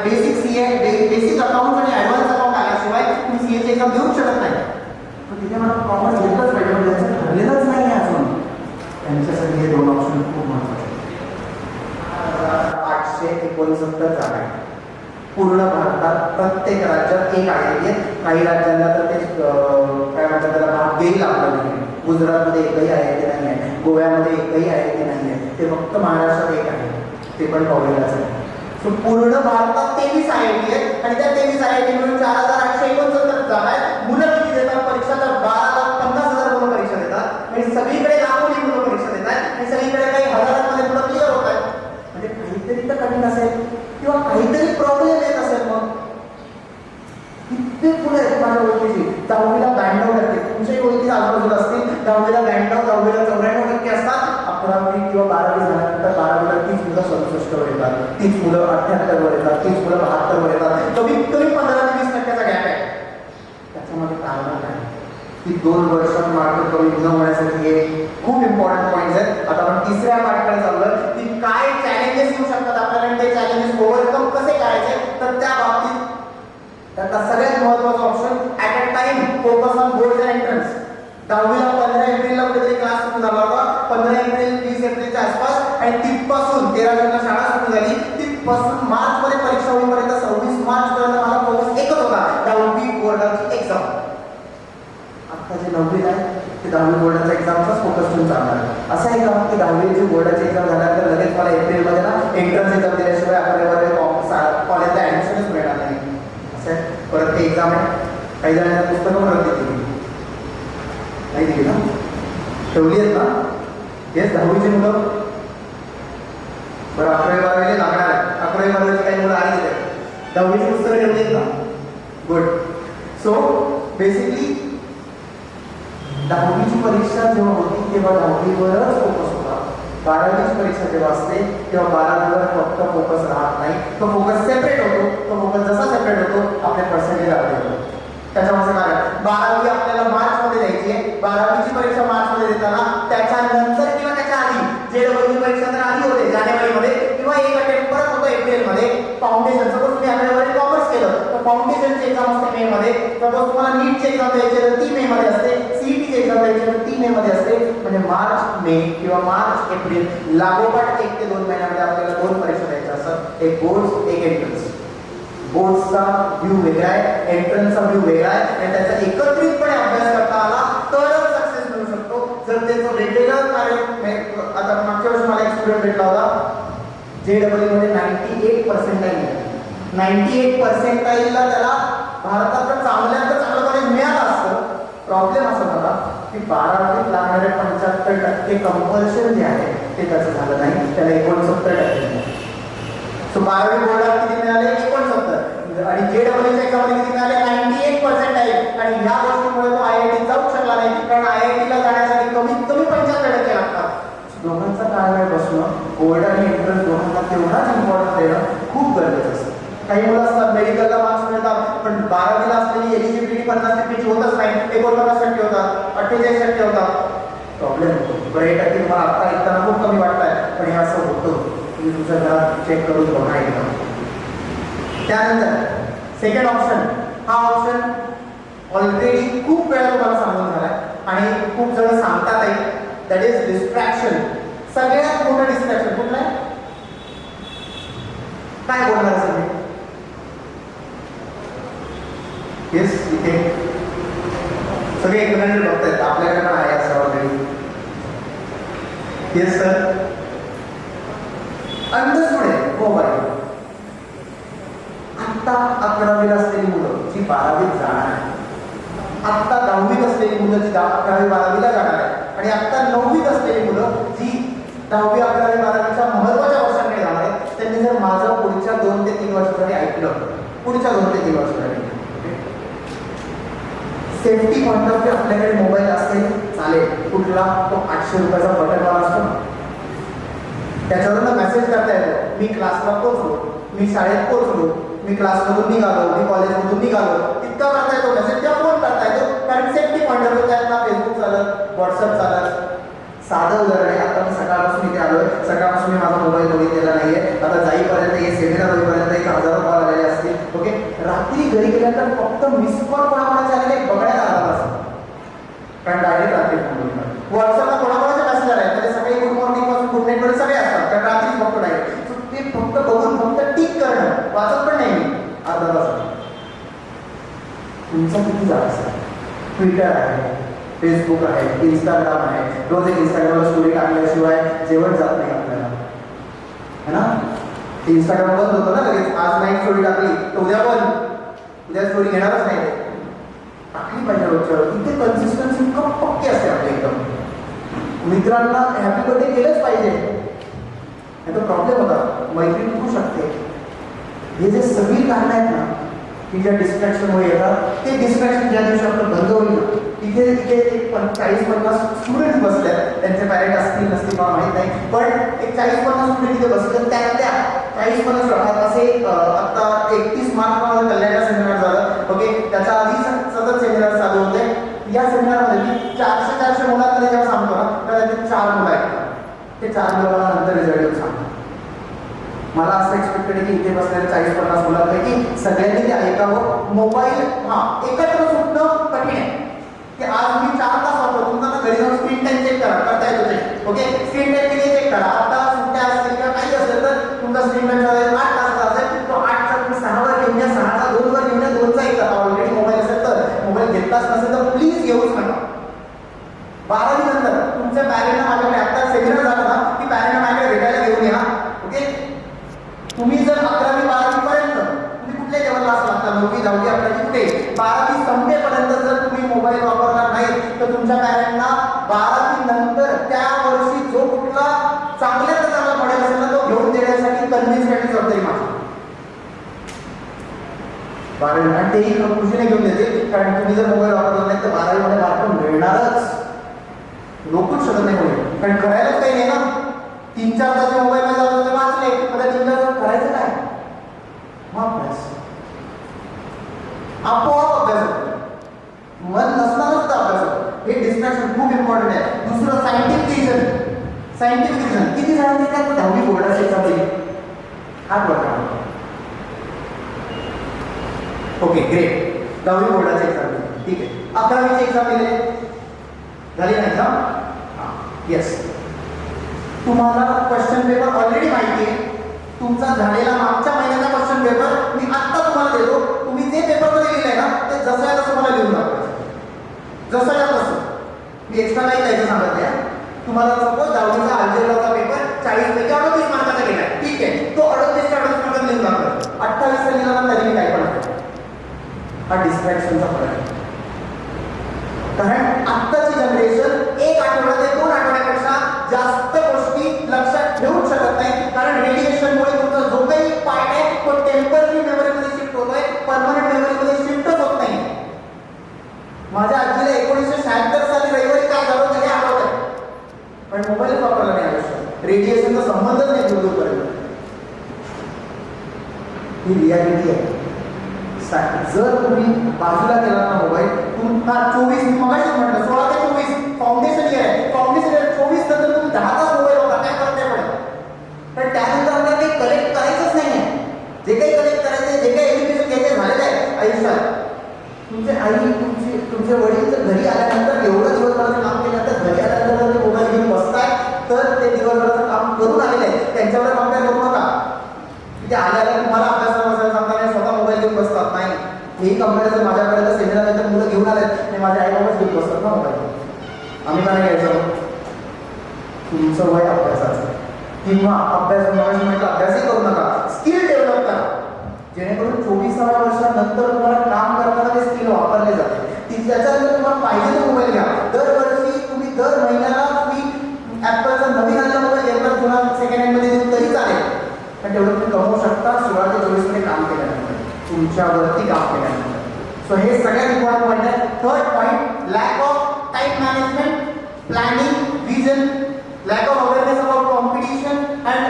बेसिक CA, बेसिक अकाउंट आणि ॲडव्हान्स अकाउंट आल्याशिवाय तुम्ही CAची एक्झाम देऊ शकत नाही. पण तिथे मला कॉमर्स घेतलंच पाहिजे, पण त्यांचं ठरलेलंच नाही आहे अजून. त्यांच्यासाठी हे 2 ऑप्शन खूप महत्त्वाचे. 869 जागा आहे. पूर्ण भारतात प्रत्येक राज्यात एक IIT आहे. काही राज्यांना तर ते काय म्हणतात त्याला भाग्यही लाभलं नाही. गुजरातमध्ये एकही IIT नाही आहे, गोव्यामध्ये एकही IIT नाही आहे, ते फक्त महाराष्ट्रात एक आहे, ते पण कॉलेजलाच आहे. सो पूर्ण भारतात 23 IIT आहेत आणि त्या 23 IIT मिळून 4869 जागा आहेत. मुलं किती देतात परीक्षा? तर 12,50,000 मुलं परीक्षा देतात आणि सगळीकडे लाखोनी मुलं परीक्षा देतात आणि सगळीकडे काही हजारांमध्ये मुलं क्लिअर होत आहेत. म्हणजे काहीतरी तर कठीण असेल किंवा काहीतरी प्रॉब्लेम येत असेल. मग किती पुढे आहेत माझ्या ओळखीची? 10वीला 92%, तुमच्याही ओळखीच्या आजूबाजूला असतील. 10वीला 92, 10वीला 94% असतात. 11वी किंवा 12वी झाल्यानंतर 12वीला 30 मुलं 67 वर येतात, 30 मुलं 78 वर येतात, 30 मुलं 72 वर येतात. कमीत कमी 15 ते 20% गॅप आहे. त्याच्यामध्ये कारण काय? की 2 वर्षात मार्क कमी न होण्यासाठी हे खूप इम्पॉर्टंट पॉईंट्स आहेत. आता आपण तिसऱ्या पार्टकडे चाललोय की काय चॅलेंजेस येऊ शकतात आपल्याला आणि ते चॅलेंजेस ओव्हरकम कसे करायचे. तर त्या बाबतीत त्याचा सगळ्यात महत्त्वाचा option at a time focus on board entrance. 10वीला 15 एप्रिलला कुठेतरी क्लास सुरू झाला होता, 15 एप्रिल 20 एप्रिलच्या आसपास, आणि तिथपासून 13 जूनला शाळा सुरू झाली. तिथपासून मार्चमध्ये परीक्षा होईपर्यंत 26 मार्च पर्यंत मला फोकस एकच होता, 10वी बोर्डाची एक्झाम. आता जे 9वीला आहे ते 10वी बोर्डाच्या एक्झामचाच फोकस ठेवून चालणार आहे. असं आहे का की 10वीची बोर्डाची एक्झाम झाल्यानंतर लगेच मला एप्रिलमध्ये ना एंट्रन्स एक्झाम दिल्याशिवाय आपल्याला कॉलेजला ॲडमिशनच मिळणार नाही? परत ते एक्झाम आहे. काही जणांना पुस्तकं परत दिली नाही, दिली ना, ठेवली आहेत ना. हेच 10वीची मुलं बरं 11वी 12वी लागणार आहे. 11वी 12वी काही मुलं आली तिथे 10वीची पुस्तकं ठेवली आहेत ना. गुड. सो बेसिकली 10वीची परीक्षा जेव्हा होती तेव्हा 10वीवरच फोकस होता. 12वीची परीक्षा जेव्हा असते तेव्हा 12वीवर फक्त फोकस राहत नाही, तो फोकस सेपरेट होतो. तो फोकस जसा सेपरेट होतो आपले पर्सेंटेज आपले होतो. त्याच्यामध्ये कारण 12वी आपल्याला मार्चमध्ये द्यायची आहे. 12वीची परीक्षा मार्चमध्ये देताना त्याच्यानंतर किंवा त्याच्या आधी JEE परीक्षा तर आधी होते जानेवारीमध्ये किंवा एक अटेम्प्ट परत होतो एप्रिलमध्ये. फाउंडेशन सपोज तुम्ही अकरावी कॉमर्स केलं तर फाउंडेशनची एक्झाम असते मे मध्ये. सपोज तुम्हाला नीटची एक्झाम द्यायची तर ती मे मध्ये असते. CETची एक्झाम द्यायची तर ती मे मध्ये असते. म्हणजे मार्च मे किंवा मार्च एप्रिल लागोपाठ 1 ते 2 महिन्यामध्ये आपल्याला 2 परीक्षा द्यायच्या असतात, एक बोर्ड एक एंट्रन्स. बोर्डचा व्ह्यू वेगळा आहे, एंट्रन्सचा व्ह्यू वेगळा आहे आणि त्याचा एकत्रितपणे अभ्यास करता आला तरच सक्सेस मिळू शकतो. जर त्याचं रेग्युलर कार्य, आता मागच्या वर्षी मला एक स्टुडंट भेटला होता JEE मध्ये 98% आहे. 98% त्याला भारतातलं चांगल्यात चांगलं कॉलेज मिळालं असतं. प्रॉब्लेम असा झाला की 12वीत लागणारे 75% कंपल्शन जे आहे ते त्याचं झालं नाही, त्याला 69% सो 12वी बोर्डात किती मिळाले? 69. आणि JEE एक्झाममध्ये किती मिळाले? 98% आहे. आणि ह्या गोष्टीमुळे तो IIT जाऊ शकला नाही, कारण IIT ला जाण्यासाठी कमीत कमी 75% लागतात. दोघांचा ताळमेळ बसणं, बोर्ड आणि एंट्रन्स दोघांना तेवढाच इम्पॉर्टन्स देणं खूप गरजेचं असतं. काही मुलं असतात मेडिकलला मार्क्स मिळतात पण 12वीला असलेली एलिजिबिलिटी 50% होतच नाही, 49% होतात, 48% होतात. प्रॉब्लेम होतो. बरं 1% तुम्हाला आता ऐकताना खूप कमी वाटतंय पण हे असं होतं. तुम्ही तुमच्या घरात चेक करून बघा एकदा. त्यानंतर सेकंड ऑप्शन, हा ऑप्शन ऑलरेडी खूप वेळा तुम्हाला सांगून झालाय आणि खूप जण सांगतात आहे, दॅट इज डिस्ट्रॅक्शन. सगळ्यात मोठं डिस्ट्रॅक्शन कुठलं आहे? काय बोलणार सगळे? येस, इथे सगळे एकमेकांकडे बघतायत, आपल्याकडे पण आहे असं ऑलरेडी. येस सर, अंडरस्टूड आहे मोबाईल. आत्ता 11वीला असलेली मुलं जी 12वीत जाणार आहे, आत्ता 10वीत असलेली मुलं जी 11वी 12वीला जाणार आहे आणि आत्ता 9वीत असलेली मुलं जी 10वी 11वी 12वीच्या महत्त्वाच्या वर्षांकडे जाणार आहेत, त्यांनी जर माझं पुढच्या 2 ते 3 वर्षासाठी ऐकलं, पुढच्या 2 ते 3 वर्षासाठी सेफ्टी पॉईंट ऑफ व्ह्यू आपल्याकडे मोबाईल असेल चालेल. कुठला? तो 800 रुपयाचा बटनवाला असतो ना, त्याच्यावरून मेसेज करता येतो, मी क्लासला पोहोचलो, मी शाळेत पोहोचलो, मी क्लासमधून निघालो, मी कॉलेजमधून निघालो, इतका करता येतो मेसेज किंवा फोन करता येतो. कारण सेफ्टी पॉईंट ऑफ व्ह्यू त्यात ना फेसबुक चालत, व्हॉट्सअप चालत. साधं उदाहरण आहे, आता मी सकाळपासून इथे आलोय, सकाळपासून मी माझा मोबाईल बघितलेला नाहीये. आता जाईपर्यंत हे सेमिनार होईपर्यंत 1000 कॉल आलेले असतील. ओके, रात्री घरी गेल्यानंतर फक्त मिस कॉल कोणाकोणाचे आलेले बघण्यात आला असं, कारण डायरेक्ट रात्री फोन बघणार. व्हॉट्सअपला कोणाकोणाचे मेसेज आले म्हणजे सकाळी गुड मॉर्निंग पासून गुड नाईट पर्यंत सगळे असतात, कारण रात्री बघतो डायरेक्ट. ते फक्त बघून फक्त टिक करणं, वाचत पण नाही मी. अर्धा तास तुमचा किती जागा असेल? ट्विटर आहे, फेसबुक आहे, इंस्टाग्राम आहे. रोज एक इंस्टाग्रामला स्टोरी टाकल्याशिवाय जेवण जात नाही आपल्याला, है ना? इंस्टाग्राम बंद होतं ना लगेच. आज नाही स्टोरी टाकली तर उद्या उद्या स्टोरी घेणारच नाही. टाकली पाहिजे रोजच्या रोज. इथे कन्सिस्टन्सी खूप पक्की असते आपली एकदम. मित्रांना हॅपी बर्थडे केलंच पाहिजे. नाही तर प्रॉब्लेम होता, मैत्री होऊ शकते. हे जे सगळी कारणं आहेत ना की ज्या डिस्ट्रॅक्शनमुळे येतात, ते डिस्ट्रॅक्शन ज्या दिवशी आपलं बंद होईल ना, तिथे एक 40-50 स्टुडंट बसले आहेत. त्यांचे पॅरेंट असतील नसतील मला माहीत नाही, पण एक 40-50 स्टुडंट तिथे बसले. त्यातल्या 40-50 असे आता 31 मार्चला कल्याणला सेमिनार झालं. ओके, त्याच्या आधी सतत सेमिनार चालू होते. या सेमिनारमध्ये 400 मुलांकडे जेव्हा सांगतो ना तर त्याचे 4 मुलं आहेत. ते 4 मुलांना नंतर रिझल्ट येऊन सांगतो. मला असं एक्सपेक्टेड आहे की इथे बसलेल्या 40-50 मुलांपैकी सगळ्यांनी ते ऐकावं. मोबाईल एकत्र सुटणं कठीण आहे की आज तुम्ही 4 तास वापरतो. तुमचा घरी जाऊन स्क्रीन टाइम चेक करा, करता येतो ते. ओके, स्क्रीन टाइम किती चेक करा. आता सुट्ट्या असतील किंवा काही असेल तर तुमचा स्क्रीन टाइम 8 तासाचा असेल, तो 8चा तुम्ही 6वर घेऊन घ्या, 6चा 2वर घेऊन घ्या, 2चा 1 करा. ऑलरेडी मोबाईल असेल तर, मोबाईल घेतलाच नसेल तर प्लीज घेऊच नका. 12वी नंतर तुमच्या पॅरेंटना माझ्याकडे आता सेमिनार झाला ना की पॅरेंटना माझ्याकडे भेटायला घेऊन या. ओके, तुम्ही जर 11वी 12वी पर्यंत तुम्ही कुठल्या लेवलला असला, 9वी 10वी 11वी कुठे, 12वी संपेपर्यंत जर तुम्ही मोबाईल वापरणार नाही तर तुमच्या पॅरेंटना 12वी नंतर त्या वर्षी जो कुठला चांगल्यात चांगला मॉडेल असेल ना तो घेऊन देण्यासाठी कन्व्हिन्स करण्याची जबाबदारी माझी. 12वी आणि तेही खुशीने घेऊन देते, कारण तुम्ही जर मोबाईल वापरला नाही तर 12वी मध्ये मार्क मिळणारच. रोखूच शकत नाही कोणी, कारण करायलाच काही नाही ना. 3-4 तास मोबाईल मध्ये जाऊन वाचले, आता 3 तास करायचं काय? मग अभ्यास आपोआप अभ्यास होतो. मन नसतानाच अभ्यास होतो. हे डिस्ट्रॅक्शन खूप इम्पॉर्टंट आहे. दुसरं सायंटिफिक रिझन किती जणांनी काय 10वी बोर्डाची एक्झाम दिली? हात बघा. Okay, great. 10वी बोर्डाची एक्झाम दिली, ठीक आहे. 11वीची एक्झाम दिली झाली ना एक्झाम? हां, येस. तुम्हाला क्वेश्चन पेपर ऑलरेडी माहिती आहे. तुमचा झालेला मागच्या महिन्याचा क्वेश्चन पेपर मी आत्ता तुम्हाला देतो. तुम्ही जे पेपरमध्ये लिहिलंय ना ते जसं आहे तसं मला लिहून दाखवायचं. जसं आहे तसं. मी एक्स्ट्रा नाही द्यायचं सांगत नाही. तुम्हाला सपोज 10वीचा अल्जेब्राचा पेपर 40 पैकी 38 मार्काचा गेलाय, ठीक आहे. तो 38च्या 38 मार्कात लिहून दाखवायचा. 28चा लिहिला ना तरी मी काय पण आहे. हा डिस्ट्रॅक्शनचा फरक आहे. कारण आत्ताची जनरेशन 1 आठवडा ते 2 आठवड्यापेक्षा जास्त गोष्टी लक्षात ठेवूच शकत नाही. कारण रेडिएशनमुळे तुमचा जो काही पार्ट आहे तो टेम्पररी मेमरीमध्ये शिफ्ट होतोय, परमनंट मेमरीमध्ये शिफ्टच होत नाही. माझ्या आजीला 1976 साली रविवारी काय झालं होतं हे आठवतंय, पण मोबाईल वापरला नाही आयुष्यात. रेडिएशनचा संबंधच नाही दूरपर्यंत. ही रियालिटी आहे. जर तुम्ही बाजूला केला ना मोबाईल, तुम्ही 24 मी मगाशीच म्हटलं 16 ते 24 फाउंडेशन इयर आहे. फाउंडेशन इयर 24 नंतर तुम्ही 10 तास मोबाईल वापरा, काय फरक नाही पडत. पण त्यानंतर आपल्याला काही कलेक्ट करायचंच नाही आहे. जे काही कलेक्ट करायचं, जे काही एज्युकेशन घ्यायचे झालेलं आहे आयुष्यात. तुमचे आई तुमचे वडील जर घरी आल्यानंतर एवढं दिवसभराचं काम केल्यानंतर घरी आल्यानंतर ते मोबाईल घेऊन बसताय तर ते दिवसभराचं काम करून आलेले आहे. त्यांच्यावर कम्पेअर करू नका. तिथे आल्याला तुम्हाला अभ्यासाला बसायला सांगताना स्वतः मोबाईल घेऊन बसतात नाही. हेही कंपॅरिझन माझ्याकडे सेमिनार नंतर मुलं घेऊन आले आणि माझ्या आई बाबाच घेऊन बसतात ना मोबाईल. आम्ही काय घ्यायचं? तुमचं वय अभ्यासाचं किंवा अभ्यास म्हटलं अभ्यासही करू नका, स्किल डेव्हलप करा. जेणेकरून 24व्या वर्षानंतर तुम्हाला काम करताना ते स्किल वापरले जाते. त्याच्यानंतर तुम्हाला पाहिजे तो मोबाईल घ्या. दरवर्षी तुम्ही दर महिन्याला तुम्ही ॲपलचा नवीन आलेला मोबाईल घेतला, जुना सेकंड हँडमध्ये देऊन तरी चालेल. पण तेवढं तुम्ही कमवू शकता 16 ते 24 मध्ये काम केल्यानंतर, तुमच्यावरती काम केल्यानंतर. सो हे सगळ्यात इम्पॉर्टंट पॉईंट आहे. Third point, lack of time management, planning, vision, lack of awareness about competition and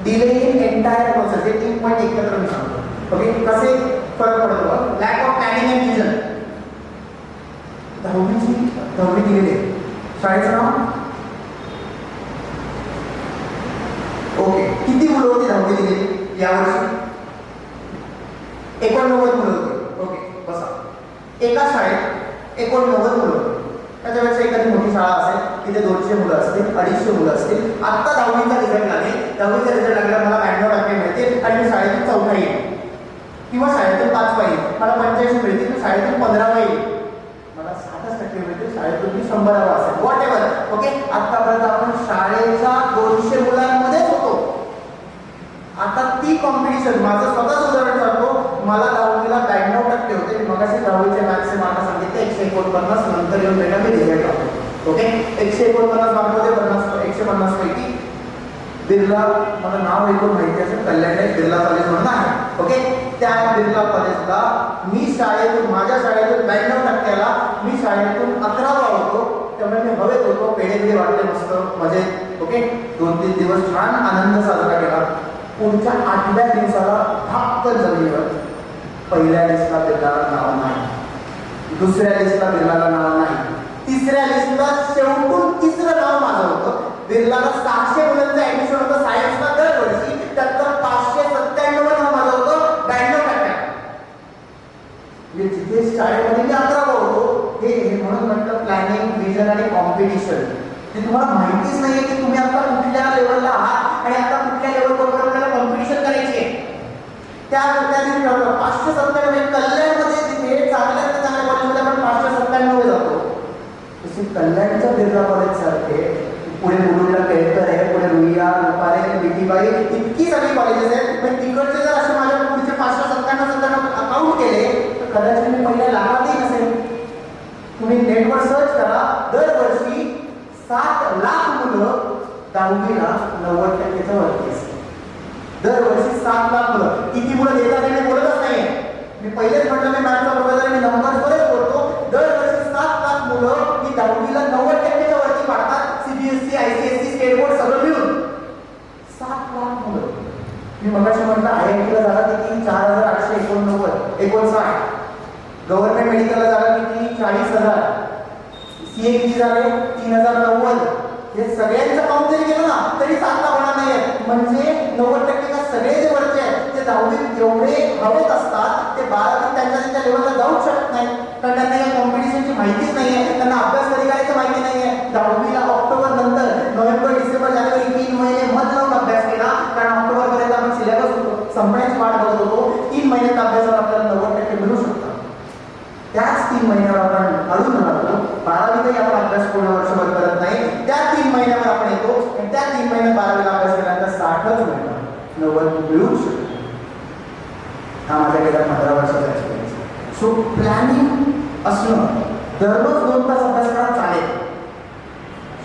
delay in entire process. हे 3 पॉईंट एकत्र मी सांगतो. ओके, कसे फरक पडतो? Lack of planning and vision. 10वी दिलेली आहे. शाळेचं नाव? ओके, किती मुलं होती 10वी दिलेली यावर्षी? 89 मुलं होती. ओके, बसा. एका शाळेत 89 मुलं होती. त्याच्यापेक्षा एखादी मोठी शाळा असेल तिथे 200 मुलं असतील, 250 मुलं असतील. आत्ता 10वीचा रिझल्ट लागेल. 10वीचा रिझल्ट लागला मला 92% मिळतील आणि मी शाळेची कॉम्पिटिशन, माझं स्वतःच उदाहरण सांगतो. मला 10वीला 92% होते. मी मगाशी 10वीचे मॅथ्सचे मार्क सांगितले 149, नंतर येऊन बेटा मी रिझल्ट लावतो. ओके, 149 मार्क होते, 150 पैकी बिर्ला, मला नाव ऐकून माहिती असेल, कल्याण बिर्ला कॉलेज म्हणून आहे. ओके, त्या बिर्ला कॉलेजला मी शाळेतून, माझ्या शाळेतून 92%ला मी शाळेतून 11वा होतो. त्यामुळे मी हवेत होतो, पेढे वाटले मस्त मजेत. ओके, 2-3 दिवस छान आनंद साजरा केला. पुढच्या 8व्या दिवसाला धापकन जमिनीवर पहिल्या लिस्टला बिर्लाला नाव नाही, दुसऱ्या लिस्टला बिर्लाला नाव नाही, तिसऱ्या लिस्टला शेवटून तिसरं नाव माझं होतं. बिर्लाला 600 मुलांचं ऍडमिशन होतं सायन्सला दरवर्षी, त्यातलं 597 नाव माझं होतं 92%. म्हणजे जिथे शाळेमध्ये मी 11वा होतो, हे म्हणून म्हटलं प्लॅनिंग, विजन आणि कॉम्पिटिशन. ते तुम्हाला माहितीच नाहीये की तुम्ही आता कुठल्या लेवलला आहात आणि आता कुठल्या लेवलवर आपल्याला कॉम्पिटिशन करायची आहे. त्या दिवशी ठरवलं 597, कल्याणमध्ये तिथे चांगल्या कॉलेजमध्ये आपण 597 जातो. तसे कल्याणच्या बिर्ला कॉलेज सारखे पुढे मुरुडला केळकर आहे, पुढे रुईया, रुपारे, बीटीबाई, इतकी सगळी कॉलेजेस आहेत. पण तिकडचे जर असे माझ्या पुढचे 597 अकाउंट केले तर कदाचित मी पहिल्या लाखातही नसेल. तुम्ही नेटवर सर्च करा, दरवर्षी 7 लाख मुलं 10वीला 90%च्या वरती असतात. दरवर्षी 7 लाख मुलं. किती मुलं देतात हे मी बोलतच नाहीये. मी पहिलेच म्हटलं, मी मॅथचा प्रोफेसर, मी नंबर्स बरेच बोलतो. दरवर्षी 7 लाख मुलं ही 10वीला 90%च्या वरती पाडतात. CBSE, ICSE, स्टेट बोर्ड सगळं मिळून 7 लाख मुलं. मी मगाशी म्हटलं IITला जागा किती? 4,859. गव्हर्नमेंट मेडिकलला जागा किती? 40,000. CA किती झाले? 3,090. हे सगळ्यांचं काउंट जरी केलं ना तरी 7 लाख होणार नाहीये. म्हणजे 90% का सगळे जे वरचे आहेत ते 10वीत जेवढे हवेत असतात ते 12वीत त्यांच्या लेवलला जाऊ शकत नाही. कारण त्यांना या कॉम्पिटिशनची माहितीच नाहीये, त्यांना अभ्यास कधी करायचं माहिती नाहीये. 10वीला ऑक्टोबर नंतर नोव्हेंबर, डिसेंबर, जानेवारी 3 महिने मत लावून अभ्यास केला. कारण ऑक्टोबरपर्यंत आपण सिलेबस संपण्याची वाट बघत होतो. 3 महिन्यात अभ्यासावर आपल्याला 90% मिळू शकतात. त्याच 3 महिन्यावर आपण अडून राहतो. 12वीतही आपण अभ्यास पूर्ण वर्षभर करत नाही. त्या 3 महिन्यावर आपण येतो आणि त्या 3 महिन्यात 12वीला अभ्यास केल्यानंतर 60च मिळतात, 90 मिळू शकतो. हा माझ्या गेल्या 15 वर्षाचा एक्सपिरियन्स. सो प्लॅनिंग असणं, दररोज 2 तास अभ्यास करा चालेल.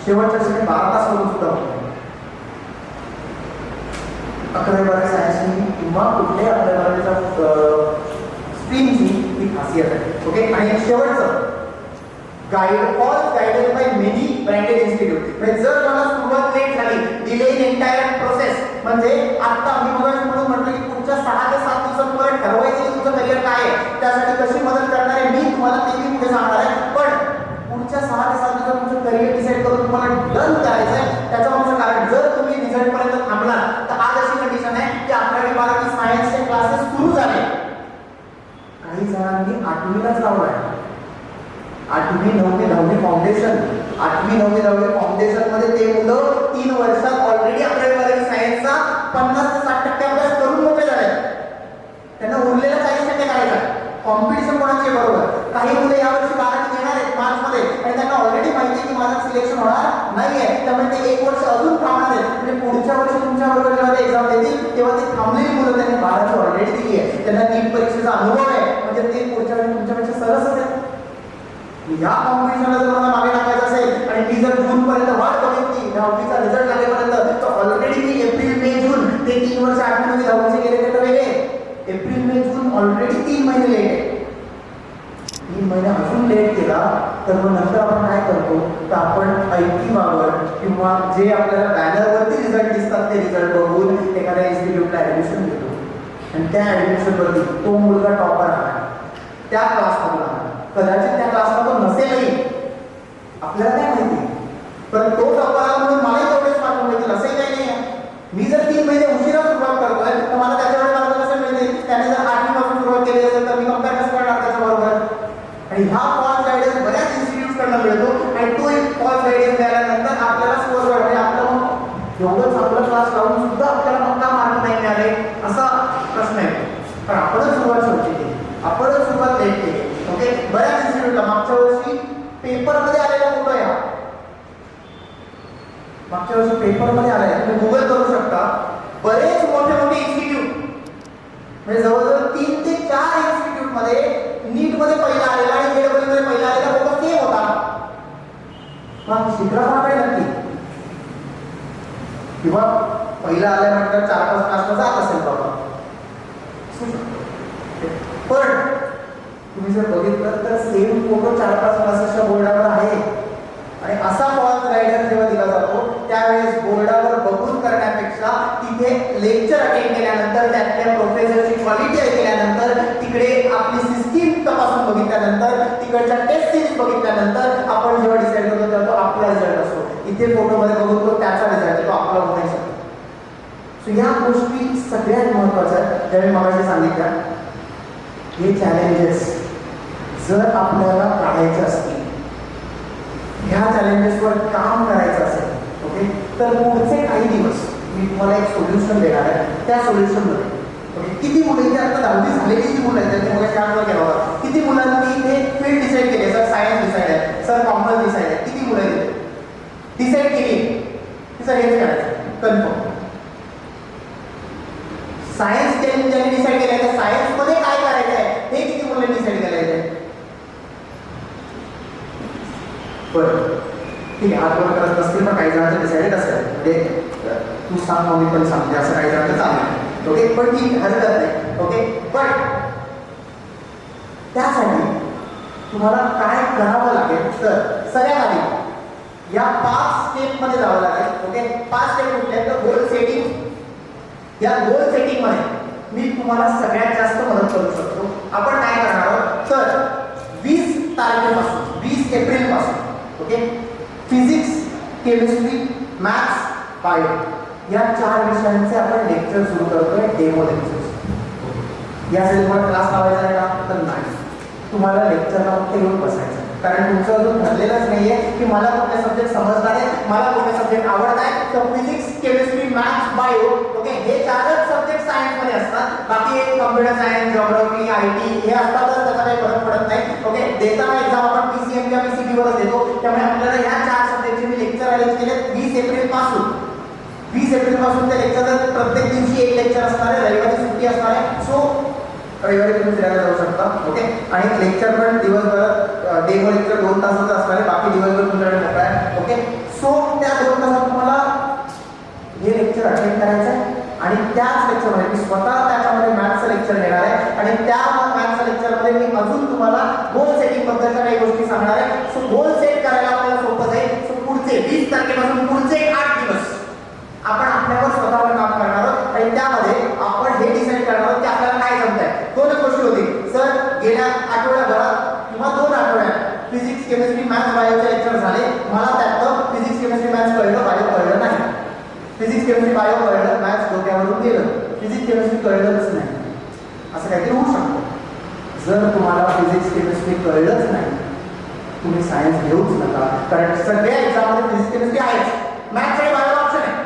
शेवटच्या 12 तास करून सुद्धा होतो. 11वी-12वी सायन्सनी किंवा कुठल्याही 11वी-12वीच्या स्ट्रीमची ही खासियत आहे. ओके, आणि शेवटचं guided by many branded institute. म्हणजे जर मला सुरुवात लेट झाली, डिले इन एंटायर प्रोसेस, म्हणजे आता मी मगाशी म्हणून म्हटलं की पुढच्या 6 ते 7 दिवसात मला ठरवायचं की तुमचं करिअर काय आहे, त्यासाठी कशी मदत करणार आहे मी तुम्हाला ते मी पुढे सांगणार आहे. पण पुढच्या 6 ते 7 दिवसात तुमचं करिअर डिसाईड करून तुम्हाला डन करायचं आहे. त्याचं म्हणजे कारण जर तुम्ही रिझल्टपर्यंत थांबलात तर आज अशी कंडिशन आहे की 11वी-12वी सायन्सचे क्लासेस सुरू झाले. काही जणांनी 8वीलाच लावलाय. 8वी, 9वी, 10वी फाउंडेशन, 8वी, 9वी, 10वी फाउंडेशन मध्ये ते मुलं 3 वर्षात ऑलरेडी 11वी-12वी सायन्सचा 50 ते 60% अभ्यास करून मोकळे झाले. त्यांना उरलेला 40% करायचा. कॉम्पिटिशन कोणाची बरोबर. काही मुलं यावर्षी 12वी घेणार आहेत मार्चमध्ये आणि त्यांना ऑलरेडी माहिती आहे की माझं सिलेक्शन होणार नाहीये, त्यामुळे ते 1 वर्ष अजून थांबणार आहेत. म्हणजे पुढच्या वर्षी तुमच्या बरोबर जेव्हा ते एक्झाम देतील तेव्हा ते थांबलेली मुलं त्यांनी 12वी ऑलरेडी दिली आहे, त्यांना नीट परीक्षेचा अनुभव आहे, म्हणजे ते पुढच्या वेळी तुमच्यापेक्षा सरसच आहे. या कॉम्पिटिशनला जर मला मागे टाकायचं असेल आणि मी जर जून पर्यंत वाट बघितली 10वीचा रिझल्ट लागेपर्यंत, तर ऑलरेडी मी एप्रिल, मे, जून ते 3 वर्ष 8वी, 10वीचे गेले तर वेगळे. एप्रिल, मे, जून ऑलरेडी 3 महिने लेट आहे. 3 महिने अजून लेट केला तर मग नंतर आपण काय करतो तर आपण ऐकिवावर किंवा जे आपल्याला बॅनरवरती रिझल्ट दिसतात ते रिझल्ट बघून एखाद्या इन्स्टिट्यूटला ऍडमिशन घेतो आणि त्या ऍडमिशनवरती तो मुलगा टॉपर आहे, त्या क्लासमधला कदाचित त्या क्लासला तो नसेलही, आपल्याला काय माहिती, पण तो टॉपर आला म्हणून मलाही तेवढेच मार्क मिळतील असंही काही नाही आहे. मी जर 3 महिने उशिरा सुरुवात करतोय तर मला त्याच्यावर मार्क कसं मिळतील. त्याने जर 8वी पासून सुरुवात केली असेल तर मी कम्पेअर कसं करणार त्याच्याबरोबर. आणि हा फॉल्स गायडन्स बऱ्याच इन्स्टिट्यूट कडनं मिळतो आणि तो एक फॉल्स गायडन्स द्यायल्यानंतर आपल्याला स्कोर वाढते. आपलं एवढं चांगलं क्लास लावून सुद्धा आपल्याला पक्का मार्क नाही मिळाले असा प्रश्न आहे. पण आपणच सुरुवात शेवटी केली, आपणच सुरुवात लेट केली. ओके, बऱ्याच इन्स्टिट्यूटला मागच्या वर्षी पेपरमध्ये आलेला फोटो आहे. मागच्या वर्षी पेपरमध्ये आलाय, तुम्ही गुगल करू शकता. बरेच मोठे मोठे इन्स्टिट्यूट म्हणजे जवळजवळ 3 ते 4 इन्स्टिट्यूटमध्ये नीटमध्ये पहिला आलेला आणि जेडब्ल्यू मध्ये पहिला आलेला फोकस सेम होता. मग शिकला काय नक्की किंवा पहिला आल्यानंतर 4-5 क्लासला जात असेल बाबा, पण तुम्ही जर बघितलं तर सेम फोटो 4-5 क्लासेसच्या बोर्डावर आहे. आणि असा फॉल्स गायडन्स जेव्हा दिला जातो त्यावेळेस बोर्डावर बघून करण्यापेक्षा तिथे लेक्चर अटेंड केल्यानंतर त्यातल्या प्रोफेसरची क्वालिटी ऐकल्यानंतर तिकडे आपली सिस्टीम तपासून बघितल्यानंतर तिकडच्या टेस्ट सिरीज बघितल्यानंतर आपण जेव्हा डिसाईड करतो तेव्हा तो आपला रिझल्ट असतो. इथे फोटोमध्ये बघून तो त्याचा रिझल्ट तो आपला होऊ नाही शकतो. सो या गोष्टी सगळ्यात महत्त्वाच्या आहेत ज्या मी मगाशी सांगितल्या. हे चॅलेंजेस जर आपल्याला काढायचे असतील, ह्या चॅलेंजेसवर काम करायचं असेल, ओके, तर पुढचे काही दिवस मी तुम्हाला एक सोल्युशन देणार आहे. त्या सोल्युशनमध्ये ओके किती मुलं आता 10वी झालेली जी मुलं आहेत त्यांनी मग शाळेवर घ्यावा, किती मुलांनी इथे फील्ड डिसाईड केली, सर सायन्स डिसाईड आहे, सर कॉमर्स डिसाईड आहे, किती मुलं आहेत डिसाईड केली की सर हेच करायचं कन्फर्म. सायन्स ज्यांनी डिसाईड केलं आहे सायन्समध्ये काय करायचं आहे हे किती मुलांनी डिसाईड केलं आहे? बरं ठीक आहे, हात वर करत नसतील पण काही जणांचं डिसाईडेड असेल म्हणजे तू सांग मग मी पण सांगते असं काही जणांचं चांगलं ओके, पण ठीक हरकत नाही ओके. पण त्यासाठी तुम्हाला काय करावं लागेल तर सगळ्यात आधी या 5 स्टेपमध्ये जावं लागेल. ओके 5 स्टेप कुठले आहेत? तर गोल सेटिंग. या गोल सेटिंग मध्ये मी तुम्हाला सगळ्यात जास्त मदत करू शकतो. आपण काय करणार आहोत तर 20 तारखेपासून 20 एप्रिल पासून okay physics, chemistry, maths, bio या 4 विषयांचे आपण लेक्चर सुरू करतोय, डेमो लेक्चर्स. यासाठी तुम्हाला क्लास लावायचा आहे का? तर नाही, तुम्हाला लेक्चरला फक्त येऊन बसायचं. कारण तुमचं अजून ठरलेलंच नाहीये की मला कुठले सब्जेक्ट समजणार आहे, मला कुठले सब्जेक्ट आवडत आहे. तर physics, chemistry, maths, bio okay हे 4च सब्जेक्ट सायन्समध्ये असतात. बाकी कम्प्युटर सायन्स, जिओग्राफी, IT हे असतातच, त्याचा काही फरक पडत नाही. ओके देताना एक्झाम आपण PCM किंवा PCB वरच देतो. त्यामुळे आपल्याला ह्या 4 सब्जेक्टचे मी लेक्चर अरेंज केले 20 एप्रिल पासून. 20 एप्रिल पासून ते लेक्चर प्रत्येक दिवशी एक लेक्चर असणार आहे, रविवारी सुट्टी असणार आहे. सो रविवारी तुम्ही फिरायला जाऊ शकता ओके. आणि लेक्चर पण दिवसभरात डेमो लेक्चर 2 तासाचं असणार आहे, बाकी दिवसभर तुमच्याकडे मोकळा आहे ओके. सो त्या 2 तासात तुम्हाला हे लेक्चर अटेंड करायचं आहे आणि त्याच लेक्चरमध्ये मी स्वतः त्याच्यामध्ये मॅथ्सचं लेक्चर घेणार आहे आणि त्या मॅथ्सच्या लेक्चरमध्ये मी अजून तुम्हाला गोल सेटिंग बद्दलच्या काही गोष्टी सांगणार आहे. सो गोल सेट करायला आपल्याला सोपं जाईल. सो पुढचे 20 तारखेपासून पुढचे 8 दिवस आपण आपल्यावर स्वतःवर काम करणार आहोत आणि त्यामध्ये आपण हे डिसाईड करणार आहोत की आपल्याला काय जमतंय. 2च गोष्टी होतील सर, गेल्या आठवड्याभरात किंवा 2 आठवड्यात फिजिक्स, केमिस्ट्री, मॅथ्स, बायोचे लेक्चर झाले, मला त्यातलं फिजिक्स, केमिस्ट्री, मॅथ्स कळलं, बायो कळलं नाही. फिजिक्स, केमिस्ट्री, बायो कळलं, मॅथ्स डोक्यावरून गेलं, फिजिक्स, केमिस्ट्री कळलंच नाही. असं काहीतरी होऊ शकतं. जर तुम्हाला फिजिक्स, केमिस्ट्री कळलंच नाही तुम्ही सायन्स घेऊच नका, कारण सगळ्या एक्झाममध्ये फिजिक्स, केमिस्ट्री आहेच. मॅथ्स आणि बायो ऑप्शन आहे.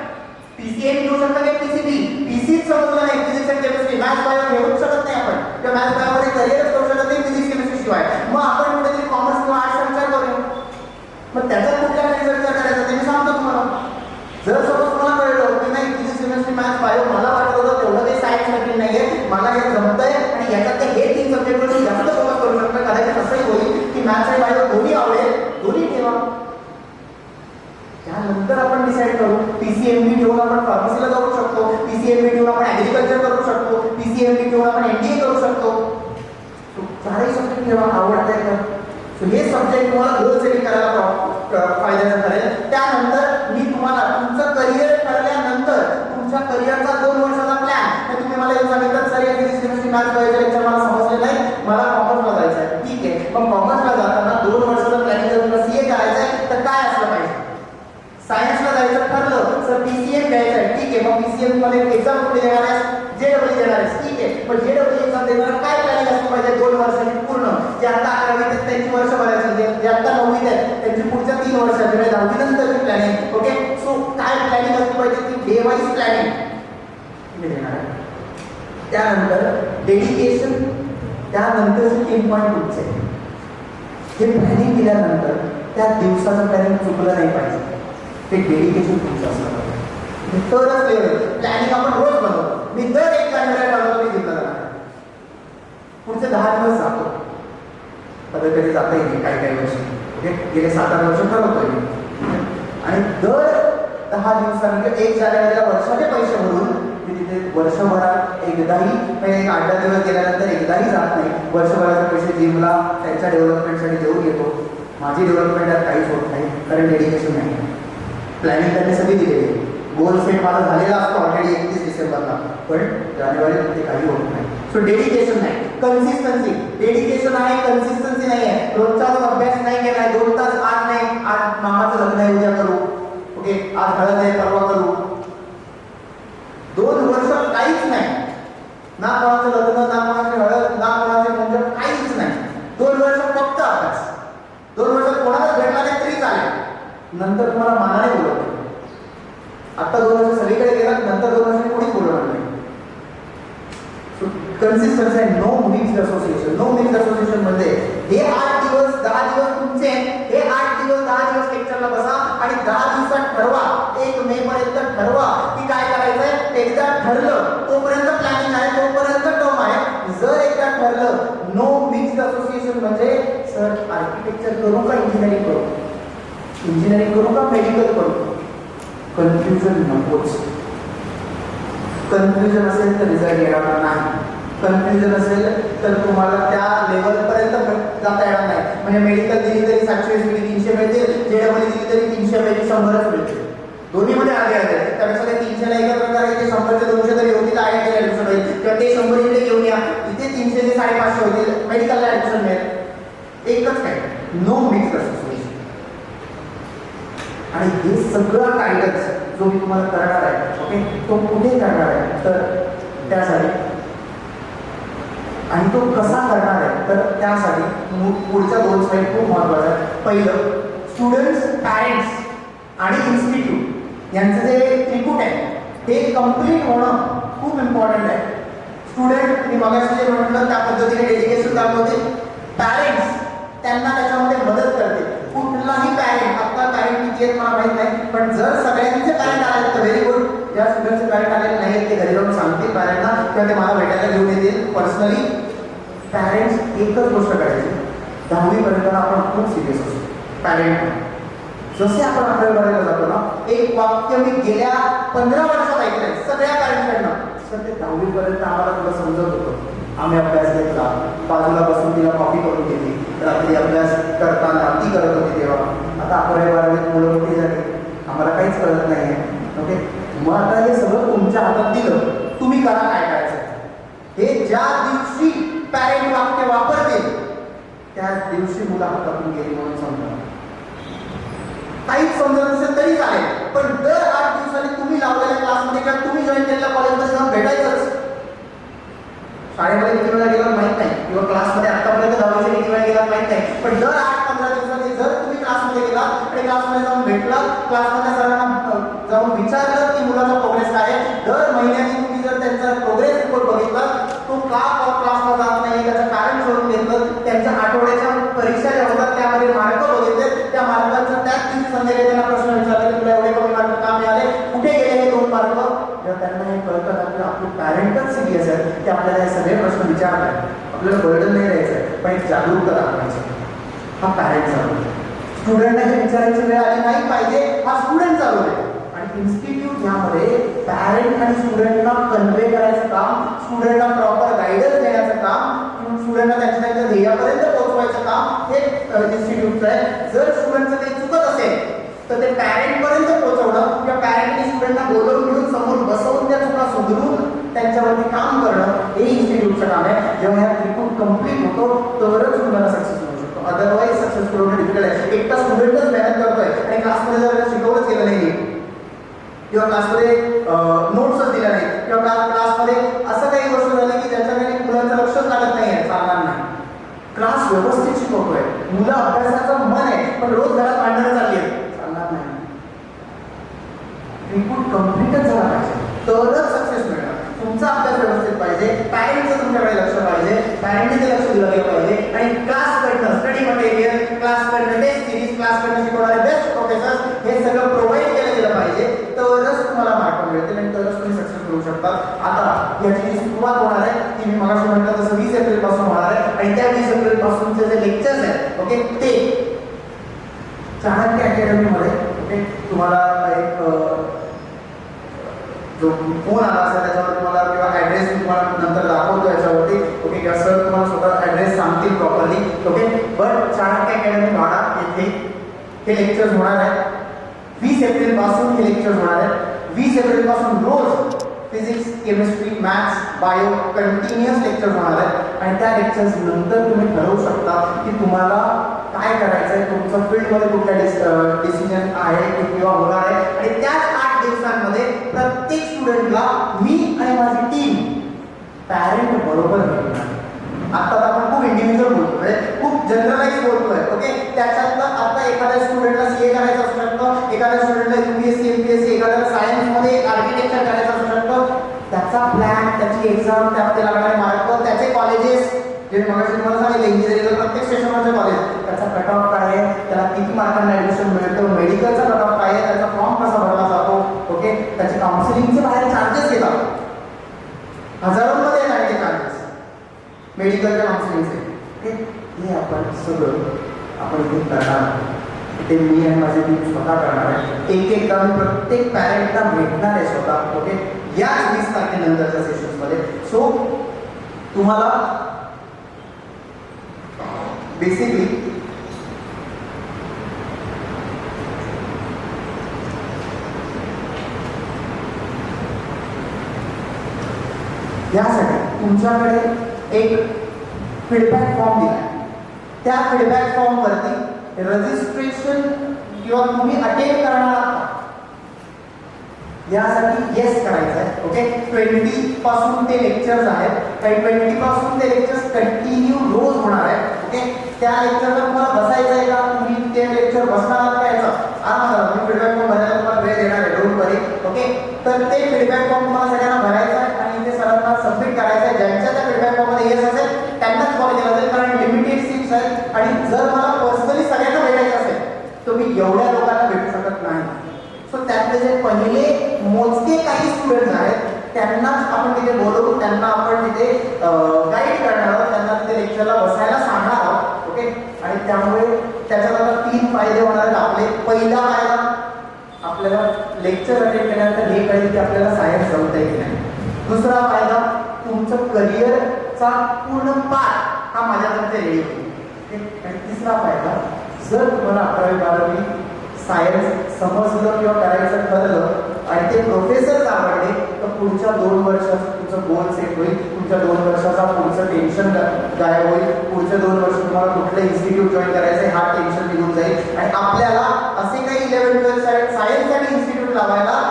PCM घेऊ शकता की PCB, PCच समजलं नाही फिजिक्स आणि केमिस्ट्री, मॅथ्स बायो घेऊच शकत नाही आपण किंवा मॅथ्स बायोमध्ये करिअरच करू शकत नाही फिजिक्स केमिस्ट्री शिवाय. मग आपण कुठेतरी कॉमर्स किंवा आर्ट्सचा विचार करूया. मग त्याच्यात कुठल्या काही विचार करायचा ते मी सांगतो तुम्हाला. जर सपोज तुम्हाला कळलं की नाही फिजिक्स, केमिस्ट्री, मॅथ्स, बायो मला वाटत होतं तेवढं काही सायन्स मधील नाहीये, मला हे जमतंय आणि याच्यात हे 3 सब्जेक्टवर मी जास्त फोकस करू शकतो. कदाचित असंही होईल की मॅथ्स आणि बायो दोन्ही आवडेल, दोन्ही ठेवा. त्यानंतर आपण डिसाईड करू. PCMB ठेवून आपण फार्मसीला जाऊ शकतो, PCMB ठेवून आपण ऍग्रिकल्चर करू शकतो, PCMB ठेवून आपण MBA करू शकतो. 4ही सब्जेक्ट ठेवा, आवडत आहे का? हे सब्जेक्ट तुम्हाला गोल सेटिंग करायला फायद्याचं ठरेल. त्यानंतर मी तुम्हाला तुमचं करिअर ठरल्यानंतर तुमच्या करिअरचा 2 वर्षाचा प्लॅन तुम्ही मला येऊन सांगितलं सर या फिजिक्स, केमिस्ट्री, मॅथ्स बायोचे लेक्चर मला समजले नाही, मला कॉमर्सला जायचं आहे. ठीक आहे, मग कॉमर्सला जाताना 2 वर्षाचं प्लॅनिंग जर तुला CA करायचं आहे तर काय असलं पाहिजे? सायन्सला जायचं ठरलं तर PCM घ्यायचं आहे. ठीक आहे, मग PCM मध्ये एक्झाम कुठे देणार आहेस? JEE देणार आहेस. ठीक आहे, पण JEE एक्झाम देणार काय प्लॅनिंग असलं पाहिजे 2 वर्षांची पूर्ण? जे आता 11वीत आहेत त्यांची वर्ष भरायची, जे आता 9वीत आहेत त्यांची पुढच्या 3 वर्षाची म्हणजे 10वी नंतरची प्लॅनिंग. ओके, सो काय प्लॅनिंग असली पाहिजे ती डे वाईज प्लॅनिंग मी देणार आहे. त्यानंतर डेडिकेशन, त्यानंतरचे 3 पॉईंट तुमचे. हे प्लॅनिंग केल्यानंतर त्या दिवसाचं प्लॅनिंग चुकलं नाही पाहिजे, ते डेडिकेशन तुमचं असलं पाहिजे. तरच लेवल प्लॅनिंग आपण रोज बनवतो. मी दर 1 जानेवारीला ठरवतो मी जिंकला जाणार. 10 दिवस जातो, कधी कधी जाताही नाही काही वर्ष. ओके, गेले 7-8 वर्ष ठरवतोय मी. आणि दर 10 दिवसानंतर 1 जानेवारीला वर्षाचे पैसे भरून मी तिथे वर्षभरात एकदाही, म्हणजे 8-10 दिवस गेल्यानंतर एकदाही जात नाही. वर्षभराचे पैसे जिमला त्यांच्या डेव्हलपमेंटसाठी देऊन येतो. माझी डेव्हलपमेंट यात काहीच होत नाही, कारण डेडिकेशन नाही. प्लॅनिंग त्यांनी सगळी दिलेली आहे. गोल सेट माझा झालेला असतो ऑलरेडी 31 डिसेंबरला, पण जानेवारीत ते काही होत नाही. सो डेडिकेशन नाही, कन्सिस्टन्सी. डेडिकेशन आहे, कन्सिस्टन्सी नाही आहे. रोजचा अभ्यास नाही केला, 2 तास आज नाही, आज मामाचं लग्न आहे उद्या करू, ओके, आज हळद आहे परवा करू. 2 वर्ष काहीच नाही, ना कोणाचं लग्न, ना कोणाची हळद, ना कोणाचे म्हणजे काहीच नाही. 2 वर्ष फक्त अभ्यास. 2 वर्ष कोणाला भेटला नाही तरी चालेल, नंतर तुम्हाला मानाने बोलवतो. आता 2 वर्ष सगळीकडे गेलात, नंतर 2 वर्षांनी कोणीच बोलवणार नाही. कन्सिस्टन्सी आहे. Know mixed association. Know mixed association म्हणजे हे 8 दिवस 10 दिवस तुमचे, हे 8 दिवस 10 दिवस लेक्चरला बसा आणि 10 दिवसात ठरवा, 1 मे पर्यंत ठरवा की काय करायचंय. एकदा ठरलं तोपर्यंत प्लॅनिंग आहे, तोपर्यंत टर्म आहे. जर एकदा ठरलं, नो मिक्स्ड असोसिएशन म्हणजे सर आर्किटेक्चर करू का इंजिनिअरिंग करू, इंजिनिअरिंग करू का मेडिकल करू, कन्फ्युजन नकोच. कन्फ्युजन असेल तर रिझल्ट येणार नाही. कन्फ्युजन असेल तर तुम्हाला त्या लेवलपर्यंत जाता येणार नाही. म्हणजे मेडिकल दिली तरी 720 पैकी 300 मिळते, जेडब्ल्यू दिली तरी 300 पैकी 100च मिळते. दोन्हीमध्ये अर्धे अर्धे. त्यापेक्षा ते 300ला एकत्र करायचे, 100चे 200 तरी होतील, आयआयटीला ऍडमिशन होईल, किंवा ते 100 इकडे घेऊन या, इथे 300चे 550 होतील, मेडिकलला ऍडमिशन मिळेल. एकच काय, नो मिक्स असोसिएशन. आणि हे सगळं गायडन्स जो मी तुम्हाला करणार आहे, ओके, तो कुठे करणार आहे तर त्यासाठी, आणि तो कसा करणार आहे तर त्यासाठी पुढच्या 2 स्लाइड खूप महत्त्वाचं आहे. पहिलं, स्टुडंट्स, पॅरेंट्स आणि इन्स्टिट्यूट यांचं जे त्रिकूट आहे ते कम्प्लीट होणं खूप इम्पॉर्टंट आहे. स्टुडंट मी मगाशी जे म्हटलं त्या पद्धतीने डेडिकेशन दाखवते. पॅरेंट्स त्यांना त्याच्यामध्ये मदत करते. कुठलाही पॅरेंट, आता पॅरेंट किती आहेत मला माहित नाही, पण जर सगळ्यांचे पॅरेंट आले तर व्हेरी गुड. ज्या स्टुडंटचे पॅरेंट आलेले नाही आहेत ते घरी जाऊन सांगतील पॅरेंटना, किंवा ते मला भेटायला घेऊन येतील पर्सनली. पॅरेंट्स एकच गोष्ट करायची, 10वी पर्यंत आपण खूप सिरियस असतो. पॅरेंट जसे आपण आपल्या बघायला जातो ना, एक वाक्य मी गेल्या 15 वर्षात ऐकलंय सगळ्या पॅरेंट्सकडनं, सर ते 10वी पर्यंत आम्हाला तुला समजत होतं, आम्ही अभ्यास घेतला, बाजूला बसून तिला कॉपी करून घेतली, रात्री अभ्यास करताना ती करत होती तेव्हा. आता 11वी-12वीत मुलं मोठी झाली, आम्हाला काहीच कळत नाही आहे, ओके. मग आता हे सगळं तुमच्या हातात दिलं, तुम्ही करा काय करायचं. हे ज्या दिवशी पॅरेंट वाक्य वापरतील त्या दिवशी मुलं हातातून गेली म्हणून समजा. काहीच समजत नसेल तरी चालेल, पण दर 8 दिवसांनी तुम्ही लावलेल्या क्लासमध्ये किंवा तुम्ही जॉईन केलेल्या कॉलेजमध्ये जाऊन भेटायचंच. शाळेमध्ये किती वेळा गेला माहित नाही, किंवा क्लासमध्ये आतापर्यंत 10वीचे किती वेळा गेला माहित नाही, पण दर 8-15 दिवसांनी जर तुम्ही क्लासमध्ये गेला आणि क्लासमध्ये जाऊन भेटला, क्लासमधल्या सरांना जाऊन विचारलं की मुलाचा प्रोग्रेस काय आहे, दर महिन्याने तुम्ही जर त्यांचा प्रोग्रेस रिपोर्ट बघितला, तो का क्लासला जात नाही त्याचं कारण शोधून घेतलं, त्यांच्या आठवड्याच्या परीक्षा ज्या होतात त्यामध्ये मार्क बघितले, त्या मार्कांचा त्याच दिवशी संध्याकाळी त्यांना प्रश्न विचारला की तुला एवढे कमी मार्क का मिळाले, कुठे गेले हे 2 मार्क. जेव्हा त्यांना हे कळतं की आपले पॅरेंटच सिरियस आहेत, ते आपल्याला हे सगळे प्रश्न विचारतात, आपल्याला बर्डन नाही द्यायचं आहे, पण एक जागरूकता दाखवायची. हा पॅरेंट चालू आहे. स्टुडंटला हे विचारायची वेळ आली नाही पाहिजे, हा स्टुडंट चालू आहे. आणि इन्स्टिट्यूट यामध्ये पॅरेंट आणि स्टुडंटला कन्वे करायचं काम, स्टुडंटला प्रॉपर गायडन्स देण्याचं काम, स्टुडंटला त्यांच्या ध्येयापर्यंत पोहोचवायचं काम हे इन्स्टिट्यूटचं आहे. जर स्टुडंटचं ते चुकत असेल तर ते पॅरेंटपर्यंत पोहोचवणं, किंवा पॅरेंटने स्टुडंटला बोलवून घेऊन समोर बसवून त्या चुका सुधारून त्यांच्यावरती काम करणं हे इन्स्टिट्यूटचं काम आहे. जेव्हा हा त्रिकूट कम्प्लीट होतो तरच तुम्हाला सक्सेस मिळू शकतो, अदरवाईज सक्सेसफुल होणं डिफिकल्ट आहे. एकटा स्टुडंटच मेहनत करतोय आणि क्लासमध्ये जर शिकवलंच गेलं नाही, किंवा क्लासमध्ये नोट्सच दिल्या नाही, किंवा क्लासमध्ये असं काही गोष्ट झाली की ज्याच्याकडे मुलांचं लक्षच लागत नाही आहे, चालणार नाही. क्लास व्यवस्थित शिकवतोय, मुलं अभ्यासाचं मन आहे, पण रोज घरात भांडणं चालली आहेत, चालणार नाही. त्रिकूट कम्प्लीटच झाला पाहिजे तरच सक्सेस मिळणार. तुमचा अभ्यास व्यवस्थित पाहिजे, पॅरेंटचं तुमच्याकडे लक्ष पाहिजे, पॅरेंटने ते लक्ष दिलं गेलं पाहिजे, आणि क्लासकडनं स्टडी मटेरियल, क्लासकडनं टेस्ट सिरीज, क्लासकडनं शिकवणारे बेस्ट प्रोफेसर हे सगळं प्रोव्हाइड केलं गेलं पाहिजे, तरच तुम्हाला मार्क मिळतील आणि तरच तुम्ही सक्सेस करू शकता. शकतात. आता याची जी सुरुवात होणार आहे ती मी मगाशी म्हटलं तसं 20 एप्रिल पासून होणार आहे आणि त्या 20 एप्रिल पासूनचे जे लेक्चर्स आहेत ओके ते चाणक्य अकॅडमी मध्ये ओके तुम्हाला एक जो फोन आला असेल त्याच्यावर तुम्हाला किंवा ॲड्रेस तुम्हाला नंतर दाखवतो याच्यावरती ओके किंवा सर तुम्हाला स्वतः ॲड्रेस सांगतील properly okay. But Chanakya academy MHADA येथे हे लेक्चर्स होणार आहे. 20 एप्रिल पासून हे लेक्चर्स होणार आहे. 20 एप्रिल पासून रोज physics chemistry maths bio continuous lectures होणार आहेत आणि त्या लेक्चर्स नंतर तुम्ही ठरवू शकता की तुम्हाला काय करायचं आहे, तुमचं फील्डमध्ये कुठल्या डिसिजन आहे किंवा होणार आहे. आणि त्याच 8 दिवसांमध्ये प्रत्येक स्टुडंटला मी आणि माझी टीम पॅरेंट बरोबर भेटणार. आता आपण खूप इंडिव्हिज्युअल बोलतो म्हणजे खूप जनरलाइज बोलतोय ओके. त्याच्यातलं आता एखाद्या स्टुडंटला सीए करायचं असू शकतं, एखाद्या स्टुडंटला यूपीएससी एमपीएससी, एखाद्याला सायन्समध्ये आर्किटेक्चर करायचं असू शकतं. त्याचा प्लॅन, त्याची एक्झाम, त्यामध्ये लागणारे मार्क, त्याचे कॉलेजेस जे मगाशी तुम्हाला सांगितलं इंजिनिअरिंगचं प्रत्येक स्टेशनवरचे कॉलेज, त्याचा कट ऑफ काय आहे, त्याला किती मार्कांना ऍडमिशन मिळतं, मेडिकलचा कट ऑफ काय आहे, त्याचा फॉर्म कसा भरला जातो ओके. त्याचे काउन्सिलिंगचे बाहेर चार्जेस घेतात, हजारोमध्ये आहेत ते चार्जेस मेडिकलच्या काउन्सिलिंगचे. हे आपण सगळं आपण इथे करणार आहोत. ते मी आणि माझी टीम स्वतः करणार आहे. एकदा मी प्रत्येक पॅरेंटला भेटणार आहे स्वतः ओके याच 20 तारखेनंतरच्या सेशन्समध्ये. सो तुम्हाला बेसिकली यासाठी तुमच्याकडे एक फीडबॅक फॉर्म दिला आहे. त्या फीडबॅक फॉर्म वरती रजिस्ट्रेशन किंवा तुम्ही अटेंड करणार आहात यासाठी येस करायचं आहे ओके. 20 पासून ते लेक्चर्स आहेत काही 20 पासून ते लेक्चर्स कंटिन्यू रोज होणार आहेत ओके. त्या लेक्चरला तुम्हाला बसायचं आहे का, तुम्ही ते लेक्चर बसणार आहात का याचा आज मी फीडबॅक फॉर्म भरायला तुम्हाला वेळ देणार आहे डोंट वरी ओके. तर ते फीडबॅक फॉर्म तुम्हाला सगळ्यांना भरायचा आहे आणि ते सरांना सबमिट करायचं आहे. ज्यांच्या त्या फीडबॅक फॉर्ममध्ये येस असेल त्यांनाच कॉल केला जाईल कारण लिमिटेड सीट्स आहेत आणि जर मला पर्सनली सगळ्यांना भेटायचं असेल तर मी एवढ्या लोकांना भेटू शकत नाही. सो त्यातले जे पहिले मोजके काही स्टुडंट्स आहेत त्यांनाच आपण तिथे बोलवू, त्यांना आपण तिथे गाईड करणार आहोत, त्यांना तिथे लेक्चरला बसायला सांगणार आहोत ओके. आणि त्यामुळे त्याच्यात आता 3 फायदे होणार आहेत आपले. पहिला फायदा आपल्याला लेक्चर अटेंड केल्यानंतर हे कळेल की आपल्याला सायन्स जमतंय की नाही. दुसरा फायदा तुमचं करिअरचा पूर्ण पाठ हा माझ्याकडे रेडी होईल. आणि तिसरा फायदा जर तुम्हाला 11वी 12वी सायन्स समजलं किंवा करायचं ठरलं आणि ते प्रोफेसर आवडले तर पुढच्या 2 वर्षात तुमचं गोल सेट होईल. तुमच्या 2 वर्षाचा पुढचं टेन्शन गायब होईल. पुढच्या 2 वर्ष तुम्हाला कुठलं इन्स्टिट्यूट जॉईन करायचं आहे हा टेन्शन निघून जाईल. आणि आपल्याला असे काही 11-12 सायन्ससाठी इन्स्टिट्यूट लावायला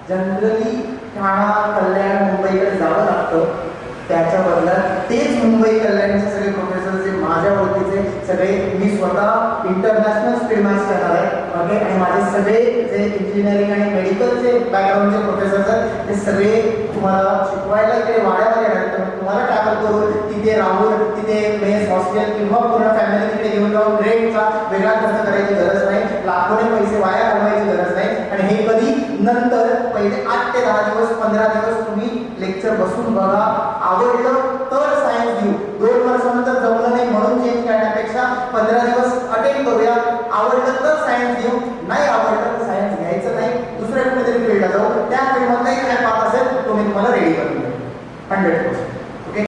जनरली ठाणा कल्याण मुंबईकडे जावं लागतं. त्याच्या बदल्यात तेच मुंबई कल्याणचे सगळे प्रोफेसर जे माझ्या ओळखीचे सगळे मी स्वतः इंटरनॅशनल स्पीड मॅथ्स करणार आहे ओके. आणि माझे सगळे जे इंजिनिअरिंग आणि मेडिकलचे बॅकग्राऊंडचे प्रोफेसर आहेत ते सगळे तुम्हाला शिकवायला इकडे वाड्यावर येणार आहेत. तर तुम्हाला ट्रॅव्हल करून तिथे राहून तिथे मेस हॉस्टेल किंवा पूर्ण फॅमिली तिकडे घेऊन जाऊन रेंटचा वेगळा खर्च करायची गरज नाही, लाखोने पैसे वाया घालवायची गरज नाही. आणि हे कधी नंतर पहिले 8 ते 10 दिवस 15 दिवस तुम्ही लेक्चर बसून बघा, आवडलं तर सायन्स घेऊ. 2 वर्षानंतर जमलं नाही म्हणून चेंज करण्यापेक्षा 15 दिवस अटेंड करूया, आवडलं तर सायन्स घेऊ.